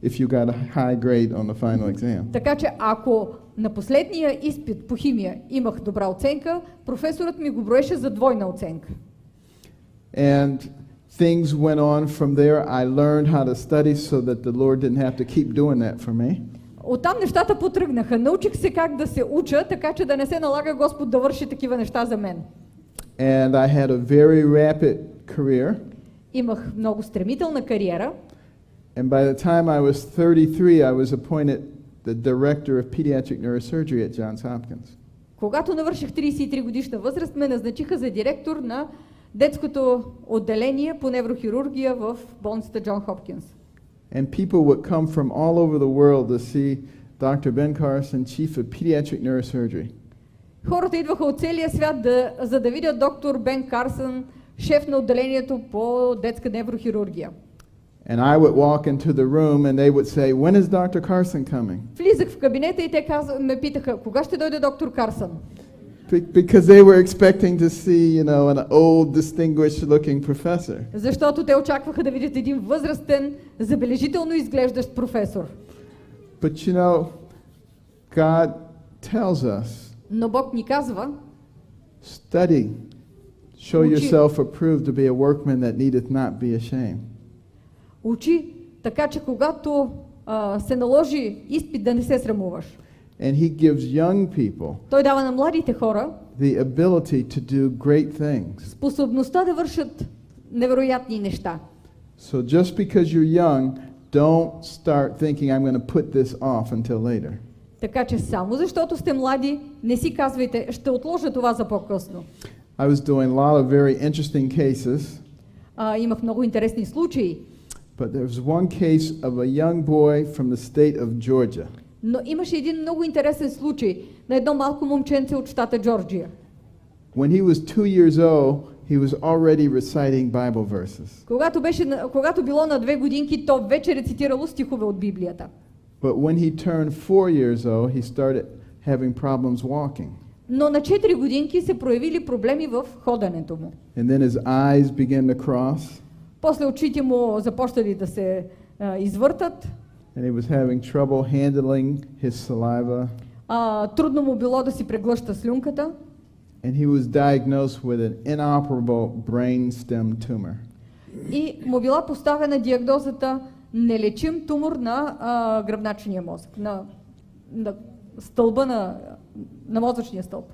if you got a high grade on the final exam. Така че ако на последния изпит по химия имах добра оценка, професорът ми го броеше за двойна оценка. And things went on from there. I learned how to study so that the Lord didn't have to keep doing that for me. Оттам нещата потръгнаха. Научих се как да се уча, така че да не се налага Господ да върши такива неща за мен. And I had a very rapid career. Имах много стремителна кариера. And by the time I was 33, I was appointed the director of pediatric neurosurgery at Johns Hopkins. Когато навърших 33 годишна възраст, ме назначиха за директор на детското отделение по неврохирургия в болницата Джон Хопкинс. And people would come from all over the world to see Dr. Ben Carson, chief of pediatric neurosurgery. Хората идваха от целия свят за да видят доктор Бен Карсън, шеф на отделението по детска неврохирургия. And I would walk into the room and they would say, "When is Dr. Carson coming?" Влизах в кабинета и те ме питаха, кога ще дойде доктор Карсън? Because they were expecting to see, an old, distinguished-looking professor. Защото те очакваха да видят един възрастен, забележително изглеждащ професор. But God tells us, Но Бог ни казва, study, show Учи. yourself approved to be a workman that needeth not be ashamed. учи, така че когато се наложи изпит да не се срамуваш. And he gives young people Той дава на младите хора the ability to do great things. способността да вършат невероятни неща. So just because you're young, don't start thinking I'm going to put this off until later. Така че само защото сте млади, не си казвайте, ще отложа това за по-късно. I was doing a lot of very interesting cases, Имах много интересни случаи, but there was one case of a young boy from the state of Georgia. но имаше един много интересен случай на едно малко момченце от щата Джорджия. When he was 2 years old, he was already reciting Bible verses. Когато било на 2 годинки, то вече рецитирало стихове от Библията. But when he turned 4 years old, he started having problems walking. Но на 4 годинки се проявили проблеми в ходенето му. And then his eyes began to cross, После очите му започнали да се извъртат. and he was having trouble handling his saliva, Трудно му било да си преглъща слюнката. and he was diagnosed with an inoperable brainstem tumor. И му била поставена диагнозата нелечим тумор на гръбначния мозък, на стълба на мозъчния стълб.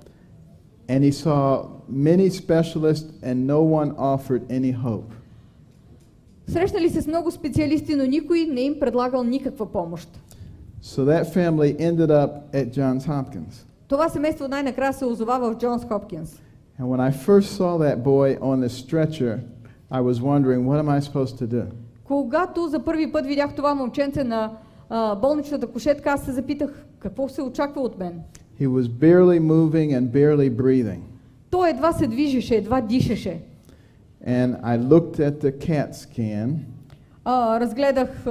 And he saw many specialists and no one offered any hope. Срещнали се с много специалисти, но никой не им предлагал никаква помощ. So that family ended up at Johns Hopkins. Това семейство най-накрая се озова в Джонс Хопкинс. And when I first saw that boy on the stretcher, I was wondering, what am I supposed to do? Когато за първи път видях това момченце на болничната кушетка, аз се запитах какво се очаква от мен. He was barely moving and barely breathing. Той едва се движеше, едва дишеше. And I looked at the CAT scan, Разгледах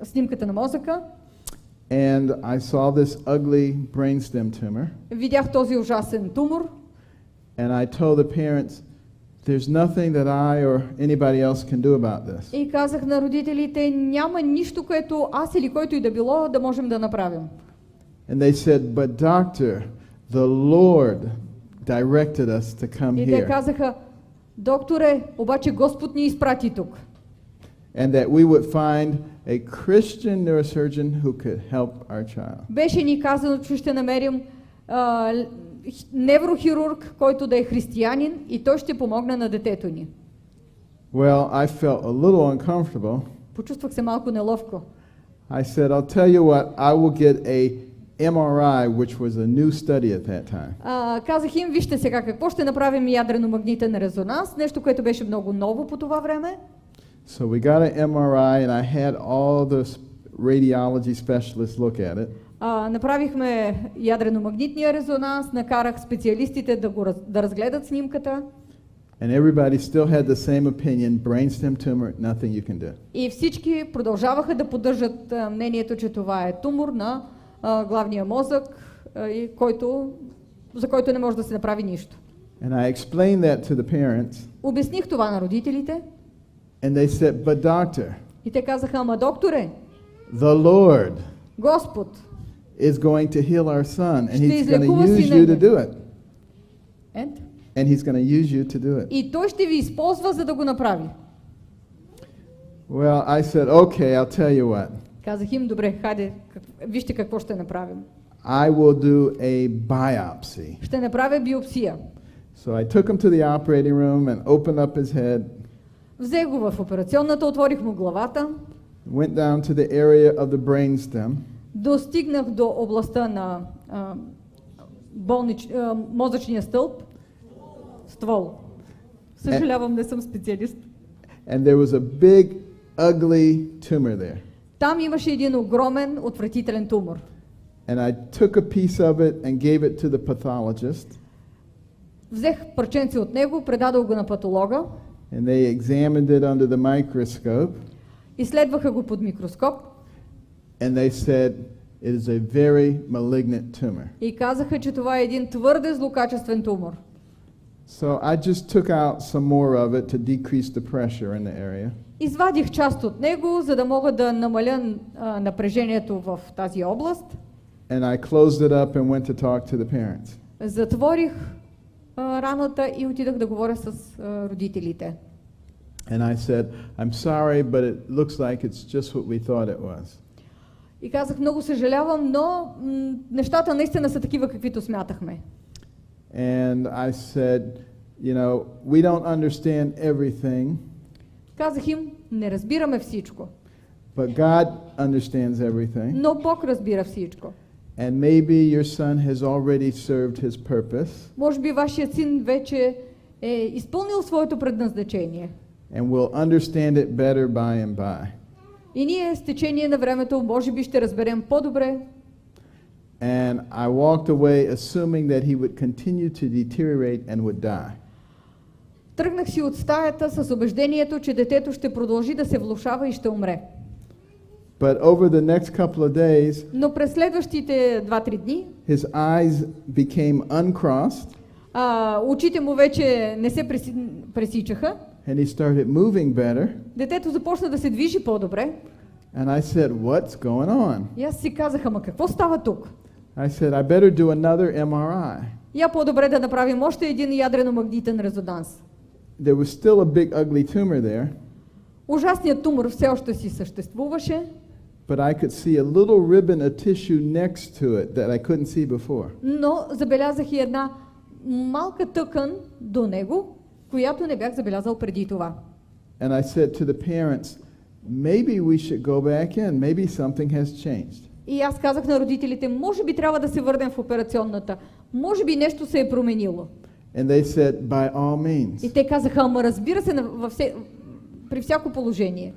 снимката на мозъка. and I saw this ugly brainstem tumor. Видях този ужасен тумор. And I told the parents, there's nothing that I or anybody else can do about this. И казах на родителите, няма нищо, което аз или който и да било да можем да направим. And they said, but doctor, the Lord directed us to come И те here. казаха, докторе, обаче Господ ни изпрати тук. And that we would find a Christian neurosurgeon who could help our child. Беше ни казано, че ще намерим неврохирург, който да е християнин и той ще помогне на детето ни. Well, I felt a little uncomfortable. Почувствах се малко неловко. I said, I'll tell you what, I will get a MRI, which was a new study at that time. Казах им, вижте сега какво ще направим ядрено-магнитен резонанс, нещо, което беше много ново по това време. So we got an MRI, and I had all the radiology specialists look at it. Направихме ядрено-магнитния резонанс, накарах специалистите да разгледат снимката. And everybody still had the same opinion, brainstem tumor, nothing you can do. И всички продължаваха да поддържат мнението, че това е тумор на главния мозък, за който не може да се направи нищо. And I explained that to the parents, Обясних това на родителите and they said, but doctor, и те казаха, ама докторе, the Lord Господ is going to heal our son, and ще he's going to излекува use сина you to ни. do it. And? And he's going to use you to do it. И той ще ви използва, за да го направи. Well, I said, okay, I'll tell you what. Казах им, добре, хайде, вижте какво ще направим. I will do a biopsy. Ще направя биопсия. So I took him to the operating room and opened up his head, Взех го в операционната, отворих му главата, went down to the area of the brainstem, достигнах до областта на мозъчния стълб, ствол. Съжалявам, не съм специалист. and there was a big, ugly tumor there. Там имаше един огромен, отвратителен тумор. And I took a piece of it and gave it to the pathologist, Взех парченце от него, предадох го на патолога, and they examined it under the microscope, изследваха го под микроскоп and they said it is a very malignant tumor. и казаха, че това е един твърде злокачествен тумор. So I just took out some more of it to decrease the pressure in the area. Извадих част от него, за да мога да намаля напрежението в тази област. And I closed it up and went to talk to the parents. Затворих раната и отидах да говоря с родителите. And I said, I'm sorry, but it looks like it's just what we thought it was. И казах, много съжалявам, но нещата наистина са такива, каквито смятахме. And I said, you know, we don't understand everything, Казах им, не разбираме всичко, but God understands everything. но Бог разбира всичко. And maybe your son has already served his purpose Може би вашият син вече е изпълнил своето предназначение. and will understand it better by and by. И ние с течение на времето може би ще разберем по-добре. And I walked away assuming that he would continue to deteriorate and would die. Тръгнах си от стаята с убеждението, че детето ще продължи да се влошава и ще умре. But over the next couple of days, Но през следващите 2-3 дни his eyes became uncrossed очите му вече не се пресичаха. and he started moving better. Детето започна да се движи по-добре. And I said, what's going on? И аз си казах, ама какво става тук? I said, I better do another MRI. Я по-добре да направим още един ядрено-магнитен резонанс. There was still a big ugly tumor there, Ужасният тумор все още си съществуваше, but I could see a little ribbon of tissue next to it that I couldn't see before. но забелязах и една малка тъкан до него, която не бях забелязал преди това. And I said to the parents, maybe we should go back in. Maybe something has changed. И аз казах на родителите, може би трябва да се върнем в операционната, може би нещо се е променило. And they said, by all И means. те казаха, ама разбира се, при всяко положение.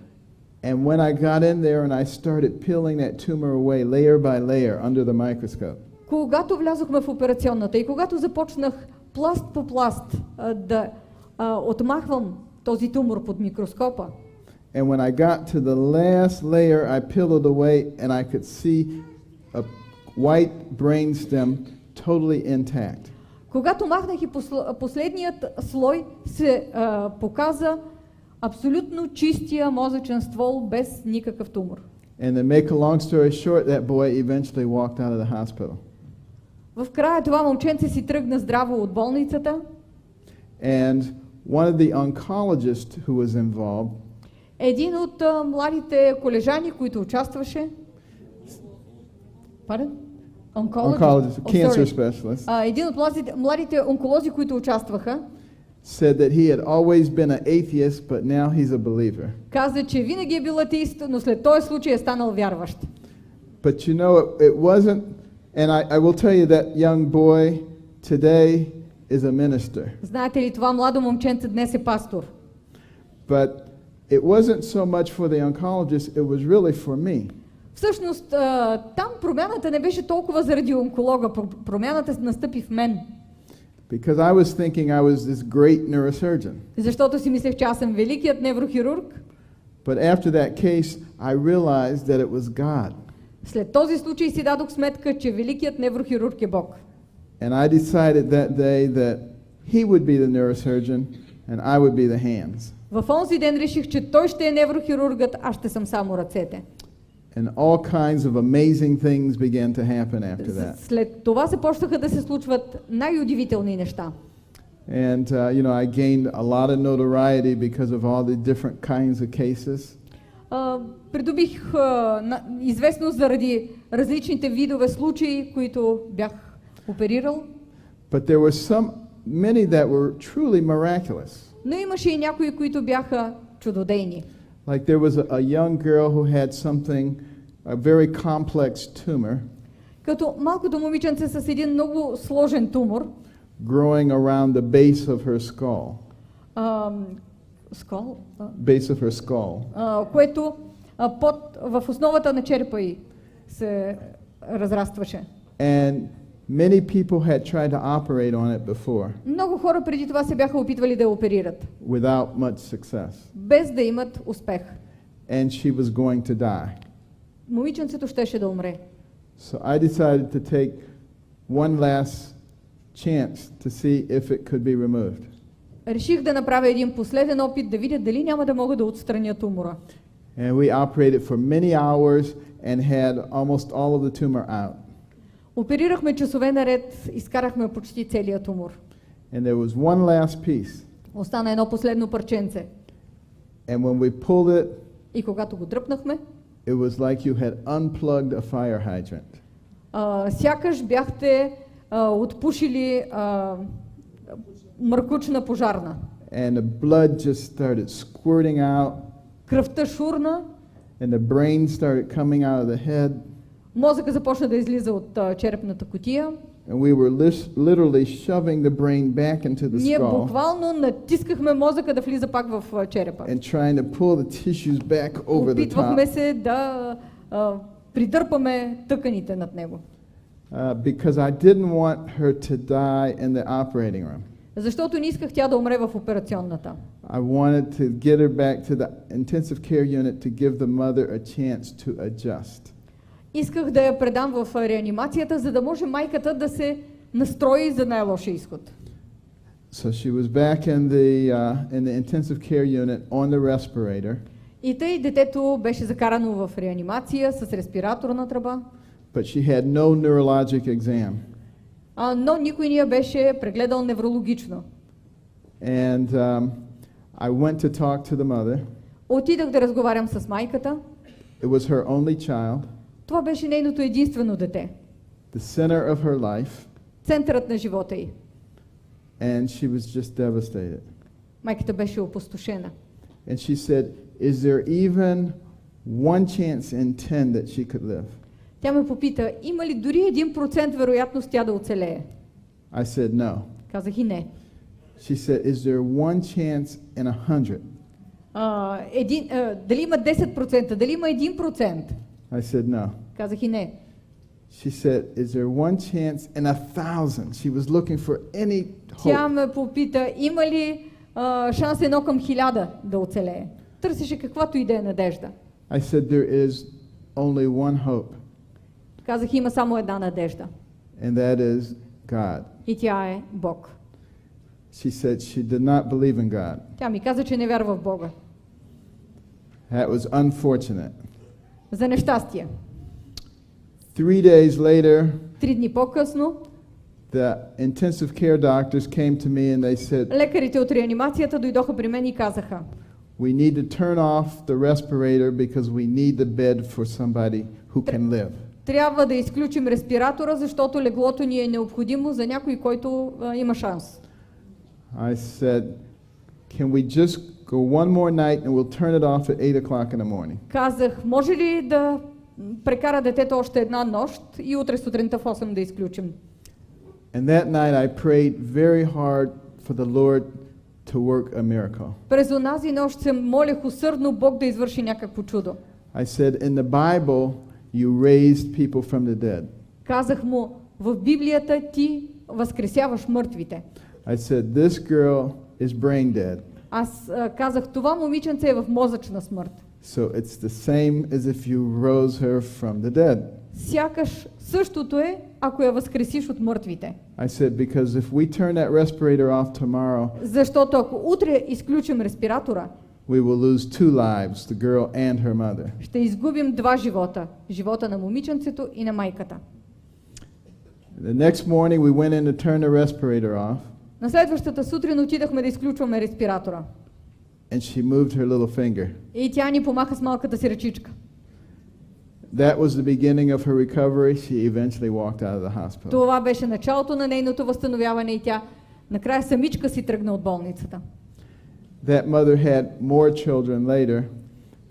And when I got in there and I started peeling that tumor away layer by layer under the microscope, Когато влязохме в операционната и когато започнах пласт по пласт да отмахвам този тумор под микроскопа, and when I got to the last layer, I peeled it away and I could see a white brainstem totally intact. когато махнах и последният слой, се показа абсолютно чистия мозъчен ствол без никакъв тумор. And to make a long story short, that boy eventually walked out of the hospital. В края това момченце си тръгна здраво от болницата. And one of the oncologists who was involved Един от младите колежани, които участваше, Pardon? oncologist, Oh, cancer sorry. specialist, Един от младите онколози, които участваха, said that he had always been an atheist, but now he's a believer. каза, че винаги е бил атеист, но след този случай е станал вярващ. But you know, it wasn't, and I will tell you that young boy today is a minister. Знаете ли, това младо момченце днес е пастор. But it wasn't so much for the oncologist, it was really for me. Всъщност, там промяната не беше толкова заради онколога, промяната настъпи в мен. Because I was thinking I was this great neurosurgeon. Защото си мислех, че аз съм великият неврохирург. But after that case, I realized that it was God. След този случай си дадох сметка, че великият неврохирург е Бог. And I decided that day that he would be the neurosurgeon and I would be the hands. В онзи ден реших, че той ще е неврохирургът, аз ще съм само ръцете. And all kinds of amazing things began to happen after that. След това започнаха да се случват най-удивителни неща. And, I gained a lot of notoriety because of all the different kinds of cases. Придобих известност заради различните видове случаи, които бях оперирал. But there were many that were truly miraculous. Но имаше и някои, които бяха чудодейни. Like there was a young girl who had a very complex tumor. Като малкото момиченце с един много сложен тумор. Growing around the base of her skull. Base of her skull. Което в основата на черепа й се разрастваше. And many people had tried to operate on it before. Много хора преди това се бяха опитвали да я оперират. Without much success. Без да имат успех. And she was going to die. Момиченцето щеше да умре. So I decided to take one last chance to see if it could be removed. Реших да направя един последен опит да видя дали няма да мога да отстраня тумора. And we operated for many hours and had almost all of the tumor out. Оперирахме часове наред, изкарахме почти целия тумор. And there was one last piece. Остана едно последно парченце. And when we pulled it, и когато го дръпнахме, it was like you had unplugged a fire hydrant. Сякаш бяхте отпушили мъркучна пожарна. And the blood just started squirting out. Кръвта шурна. And the brain started coming out of the head. Мозъка започна да излиза от черепната кутия. And we were literally shoving the brain back into the skull. Ние буквално натискахме мозъка да влиза пак в черепа. And trying to pull the tissues back over the top. Опитвахме се да придърпаме тъканите над него. Because I didn't want her to die in the operating room. Защото не исках тя да умре в операционната. I wanted to get her back to the intensive care unit to give the mother a chance to adjust. Исках да я предам в реанимацията, за да може майката да се настрои за най-лошия изход. So she was back in the intensive care unit on the respirator. И тъй детето беше закарано в реанимация с респираторна тръба. But she had no neurologic exam. Но никой не я беше прегледал неврологично. And I went to talk to the mother. Отидах да разговарям с майката. It was her only child. Това беше нейното единствено дете. The center of her life. Центърът на живота й. And she was just devastated. Майката беше опустошена. And she said, "Is there even one chance in 10 that she could live?" Тя ме попита, има ли дори 1% вероятност тя да оцелее? I said no. Казах и не. She said, "Is there one chance in 100?" Дали има 10%, дали има 1%? I said no. Казах и не. She said, "Is there one chance in 1,000?" She was looking for any Тя hope. ме попита, има ли шанс 1 към 1000 да оцелее? Търсеше каквато и да е надежда. I said, "There is only one hope." Казах, има само една надежда. And that is God. И тя е Бог. She said she did not believe in God. Тя ми каза, че не вярва в Бога. That was unfortunate. За нещастие. 3 days later, 3 дни по-късно, the intensive care doctors came to me and they said, лекарите от реанимацията дойдоха при мен и казаха, "We need to turn off the respirator because we need the bed for somebody who can live." Трябва да изключим респиратора, защото леглото ни е необходимо за някой, който има шанс. I said, "Can we just go one more night and we'll turn it off at 8 o'clock in the morning?" Казах, може ли да прекара детето още една нощ и утре сутринта в 8 да изключим? And that night I prayed very hard for the Lord to work a miracle. През онази нощ се молех усърдно Бог да извърши някакво чудо. I said, "In the Bible, you raised people from the dead." Казах му, в Библията ти възкресяваш мъртвите. I said, "This girl is brain dead." Аз казах, това момиченце е в мозъчна смърт. So it's the same as if you rose her from the dead. Сякаш същото е, ако я възкресиш от мъртвите. I said, because if we turn that respirator off tomorrow, Защото ако утре изключим респиратора, we will lose two lives, the girl and her mother. Ще изгубим два живота. Живота на момиченцето и на майката. The next morning we went in to turn the respirator off, На следващата сутрин отидахме да изключваме респиратора. and she moved her little finger. И тя ни помаха с малката си ръчичка. That was the beginning of her recovery. She eventually walked out of the hospital. Това беше началото на нейното възстановяване и тя накрая самичка си тръгна от болницата. That mother had more children later,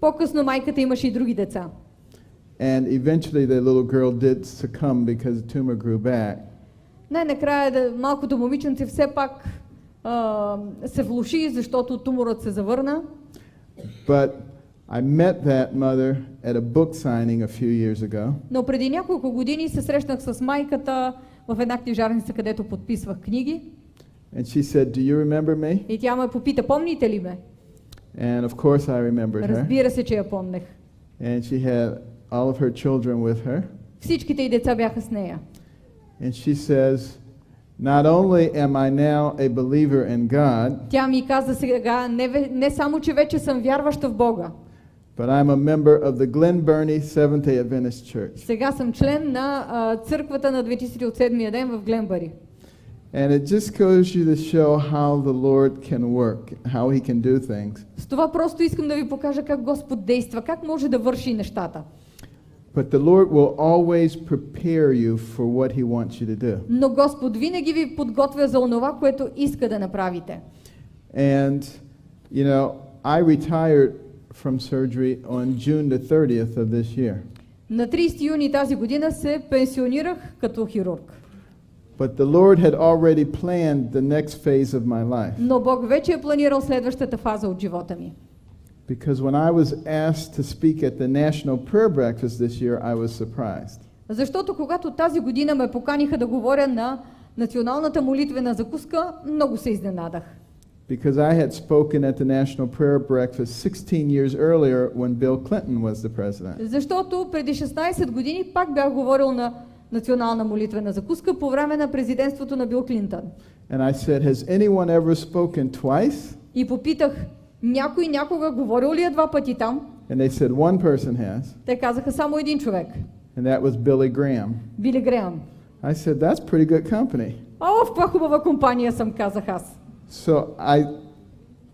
По-късно майката имаше и други деца. and eventually the little girl did succumb because the tumor grew back. Най-накрая малкото момиченце все пак се влоши, защото туморът се завърна. But I met that mother at a book signing a few years ago, Но преди няколко години се срещнах с майката в една книжарница, където подписвах книги. and she said, "Do you remember me?" И тя ме попита, помните ли ме? And of course I remembered her. Разбира се, че я помнех. And she had all of her children with her. Всичките й деца бяха с нея. And she says, "Not only am I now a believer in God, Тя ми каза сега, не само, че вече съм вярваща в Бога, but I'm a member of the Glen Burnie Seventh-day Adventist Church." сега съм член на църквата на адвентистите от седмия ден в Гленбъри. And it just goes you to show how the Lord can work, how He can do things. С това просто искам да ви покажа как Господ действа, как може да върши нещата. But the Lord will always prepare you for what He wants you to do. Но Господ винаги ви подготвя за онова, което иска да направите. And, you know, I retired from surgery on June the 30th of this year. На 30 юни тази година се пенсионирах като хирург. But the Lord had already planned the next phase of my life. Но Бог вече е планирал следващата фаза от живота ми. Because when I was asked to speak at the National Prayer Breakfast this year, I was surprised. Защото когато тази година ме поканиха да говоря на националната молитвена закуска, много се изненадах. Because I had spoken at the National Prayer Breakfast 16 years earlier when Bill Clinton was the president. Защото преди 16 години пак бях говорил на национална молитвена закуска по време на президентството на Бил Клинтън. And I said, "Has anyone ever spoken twice?" И попитах, някой някога говорил ли е два пъти там? And they said, "One person has." Те казаха само един човек. And that was Billy Graham. Били Греъм. I said, "That's pretty good company." О, в каква хубава компания съм, казах аз. So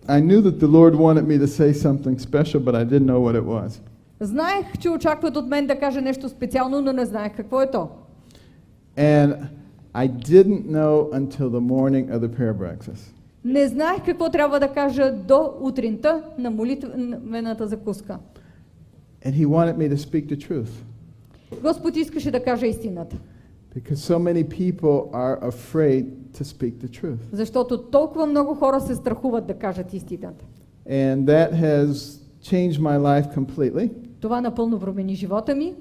I knew that the Lord wanted me to say something special, but I didn't know what it was. Знаех, че очакват от мен да кажа нещо специално, но не знаех какво е то. And I didn't know until the morning of the prayer breakfast. Не знаех какво трябва да кажа до утринта на молитвената закуска. And He wanted me to speak the truth. Господ искаше да кажа истината. Because so many people are afraid to speak the truth. Защото толкова много хора се страхуват да кажат истината. And that has changed my life completely. Това напълно промени живота ми.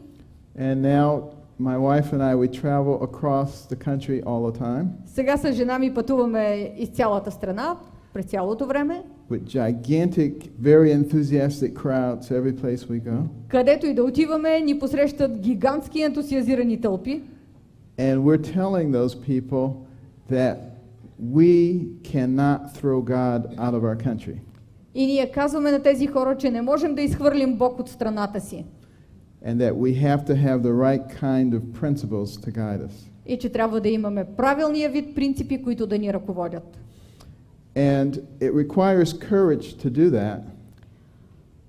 And now my wife and I, we travel across the country all the time. Сега с жена ми пътуваме из цялата страна, през цялото време. With gigantic, very enthusiastic crowds every place we go. Където и да отиваме, ни посрещат гигантски ентусиазирани тълпи. And we're telling those people that we cannot throw God out of our country. И ние казваме на тези хора, че не можем да изхвърлим Бог от страната си. And that we have to have the right kind of principles to guide us. И че трябва да имаме правилния вид принципи, които да ни ръководят. And it requires courage to do that.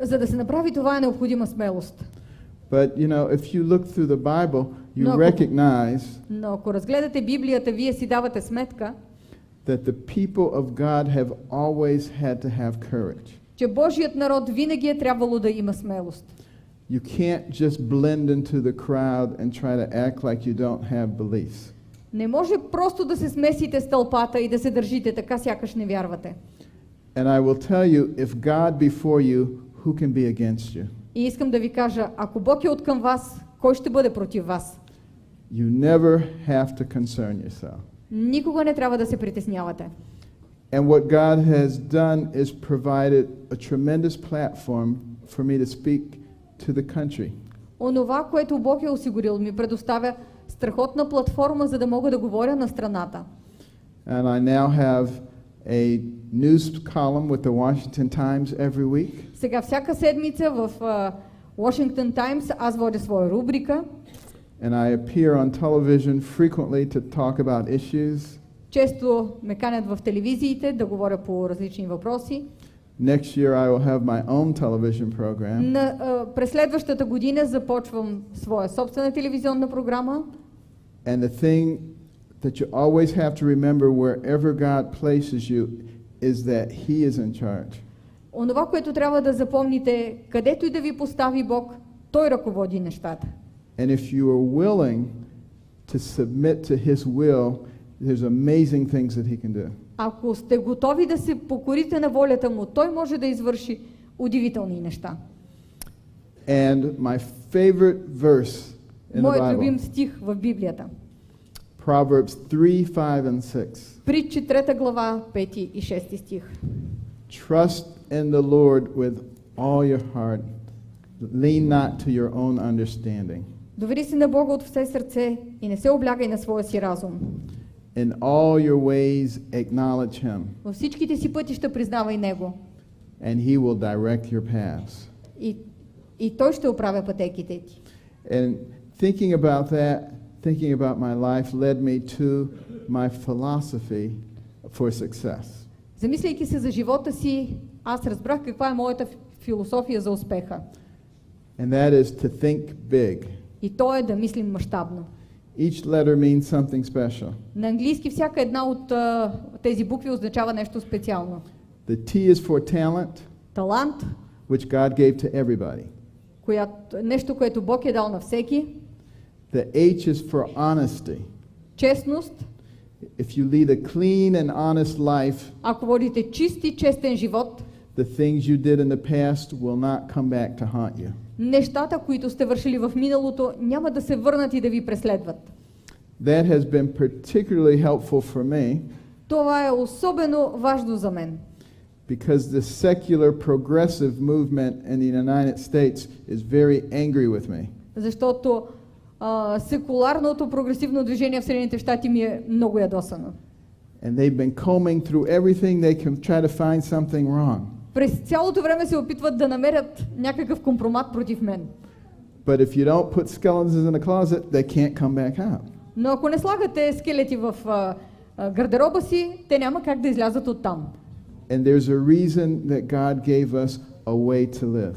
За да се направи това е необходима смелост. But you know, if you look through the Bible, you No, recognize Но ако разгледате Библията, вие си давате сметка, that the people of God have always had to have courage. че Божият народ винаги е трябвало да има смелост. You can't just blend into the crowd and try to act like you don't have beliefs. Не може просто да се смесите с тълпата и да се държите така, сякаш не вярвате. And I will tell you, if God be for you, who can be against you? И искам да ви кажа, ако Бог е откъм вас, кой ще бъде против вас? You never have to concern yourself. Никога не трябва да се притеснявате. And what God has done is provided a tremendous platform for me to speak to the country. Онова, което Бог е осигурил, ми предоставя страхотна платформа, за да мога да говоря на страната. And I now have a news column with the Washington Times every week. Сега всяка седмица в Washington Times аз водя своя рубрика. And I appear on television frequently to talk about issues. Често ме канят в телевизиите да говоря по различни въпроси. Next year I will have my own television program. През следващата година започвам своя собствена телевизионна програма. And the thing that you always have to remember wherever God places you is that He is in charge. Онова, което трябва да запомните, където и да ви постави Бог, Той ръководи нещата. And if you are willing to submit to His will, there's amazing things that He can do. Ако сте готови да се покорите на волята Му, Той може да извърши удивителни неща. And my favorite verse in the Моят любим Bible, стих в Библията. Proverbs 3, 5, and 6. Притчи 3 глава, 5 и 6 стих. Trust in the Lord with all your heart. Lean not to your own understanding. Довери се на Бога от все сърце и не се облягай на своя си разум. In all your ways acknowledge Him, Във всичките си пътища признавай Него. and He will direct your paths. И Той ще оправя пътеките ти. And thinking about that, thinking about my life led me to my philosophy for success. Замисляйки се за живота си, аз разбрах каква е моята философия за успеха. And that is to think big. И то е да мислим мащабно. Each letter means something special. На английски всяка една от тези букви означава нещо специално. The T is for talent, Талант, which God gave to everybody. нещо, което Бог е дал на всеки. The H is for honesty. Честност. If you lead a clean and honest life, Ако водите чист и честен живот, the things you did in the past will not come back to haunt you. нещата, които сте вършили в миналото, няма да се върнат и да ви преследват. That has been particularly helpful for me Това е особено важно за мен. because the secular progressive movement in the United States is very angry with me. Защото секуларното прогресивно движение в Съединените щати ми е много ядосано. And they've been combing through everything they can try to find something wrong. През цялото време се опитват да намерят някакъв компромат против мен. But if you don't put skeletons in the closet, they can't come back out. Но ако не слагате скелети в гардероба си, те няма как да излязат оттам. And there's a reason that God gave us a way to live.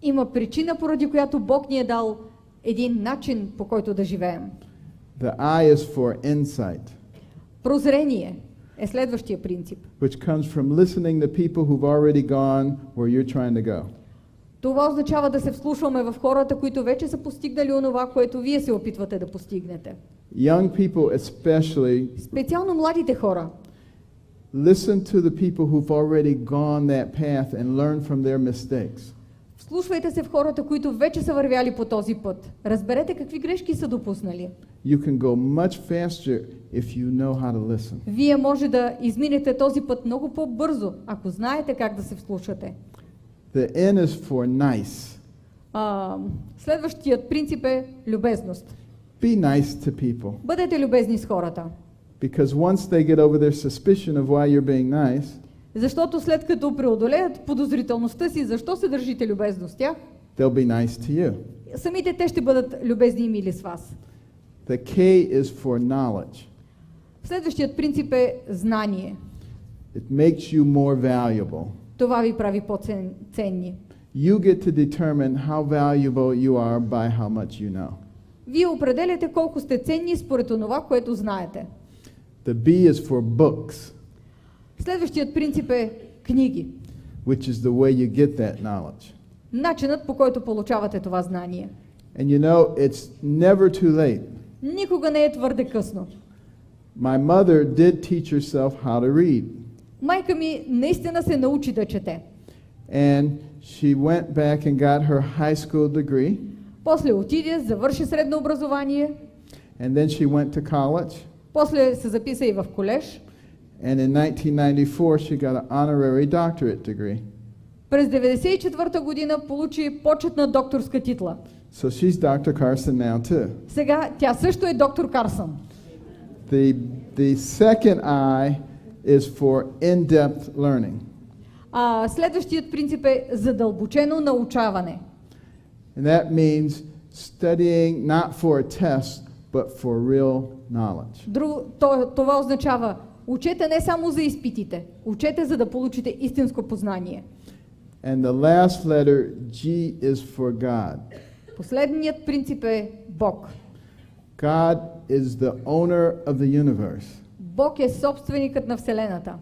Има причина, поради която Бог ни е дал един начин, по който да живеем. The I is for insight, Прозрение е следващия принцип. which comes from listening to people who've already gone where you're trying to go. Това означава да се вслушваме в хората, които вече са постигнали онова, което вие се опитвате да постигнете. Young people especially, Специално младите хора. listen to the people who've already gone that path and learn from their mistakes. Вслушвайте се в хората, които вече са вървяли по този път. Разберете какви грешки са допуснали. You can go much faster if you know how to listen. Вие може да изминете този път много по-бързо, ако знаете как да се вслушате. The N is for nice. Следващият принцип е любезност. Be nice to people. Бъдете любезни с хората. Because once they get over their suspicion of why you're being nice, Защото след като преодолеят подозрителността си, защо се държите любезно с тях, they'll be nice to you. самите те ще бъдат любезни и мили с вас. The K is for knowledge. Следващият принцип е знание. It makes you more valuable. Това ви прави по-ценни. You get to determine how valuable you are by how much you know. Вие определяте колко сте ценни според това, което знаете. The B is for books, Следващият принцип е книги. which is the way you get that knowledge. Начинът, по който получавате това знание. And you know, it's never too late. Никога не е твърде късно. My mother did teach herself how to read. Майка ми наистина се научи да чете. And she went back and got her high school degree. После отиде, завърши средно образование. And then she went to college. После се записа и в колеж. And in 1994, she got an honorary doctorate degree. През 1994 година получи почетна докторска титла. So she's Dr. Carson now too. Сега тя също е доктор Карсън. The second I is for in-depth learning. Следващият принцип е задълбочено научаване. And that means studying not for a test, but for real knowledge. Това означава учете не само за изпитите, учете за да получите истинско познание. And the last letter, G, is for God. Последният принцип е Бог. God is the owner of the universe. Бог е собственикът на Вселената.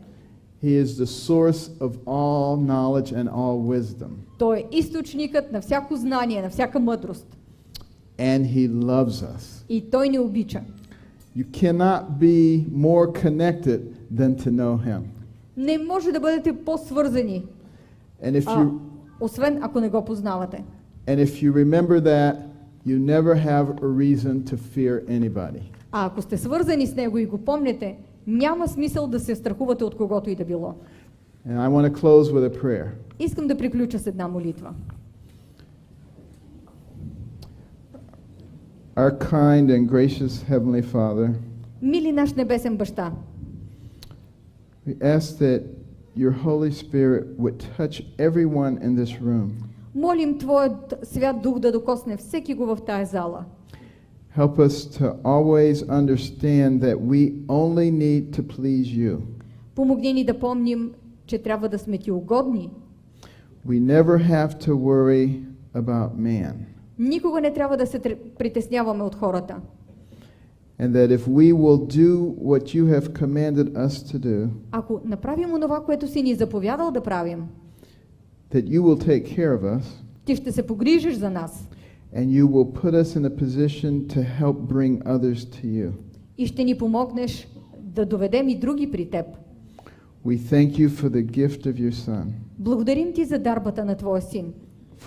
He is the source of all knowledge and all wisdom. Той е източникът на всяко знание, на всяка мъдрост. And He loves us. И Той ни обича. You cannot be more connected than to know Him. Не може да бъдете по-свързани, And if you освен ако не го познавате. and if you remember that, you never have a reason to fear anybody. А ако сте свързани с Него и го помните, няма смисъл да се страхувате от когото и да било. And I want to close with a prayer. Искам да приключа с една молитва. Our kind and gracious Heavenly Father, Мили наш небесен баща, we ask that your Holy Spirit would touch everyone in this room. молим Твоят свят дух да докосне всеки го в тая зала. Help us to always understand that we only need to please you. Помогни ни да помним, че трябва да сме Ти угодни. We never have to worry about man. Никога не трябва да се притесняваме от хората. And that if we will do what you have commanded us to do, Ако направим онова, което си ни заповядал да правим, that you will take care of us, Ти ще се погрижиш за нас and you will put us in a position to help bring others to you. и ще ни помогнеш да доведем и други при Теб. We thank you for the gift of your Son, Благодарим Ти за дарбата на Твоя Син,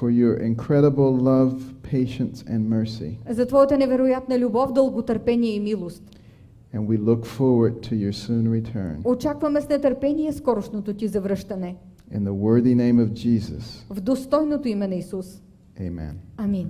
for your incredible love, patience, and mercy. за Твоята невероятна любов, дълготърпение и милост. And we look forward to your soon return. Очакваме с нетърпение скорошното Ти завръщане. In the worthy name of Jesus, В достойното име на Исус. amen. Амин.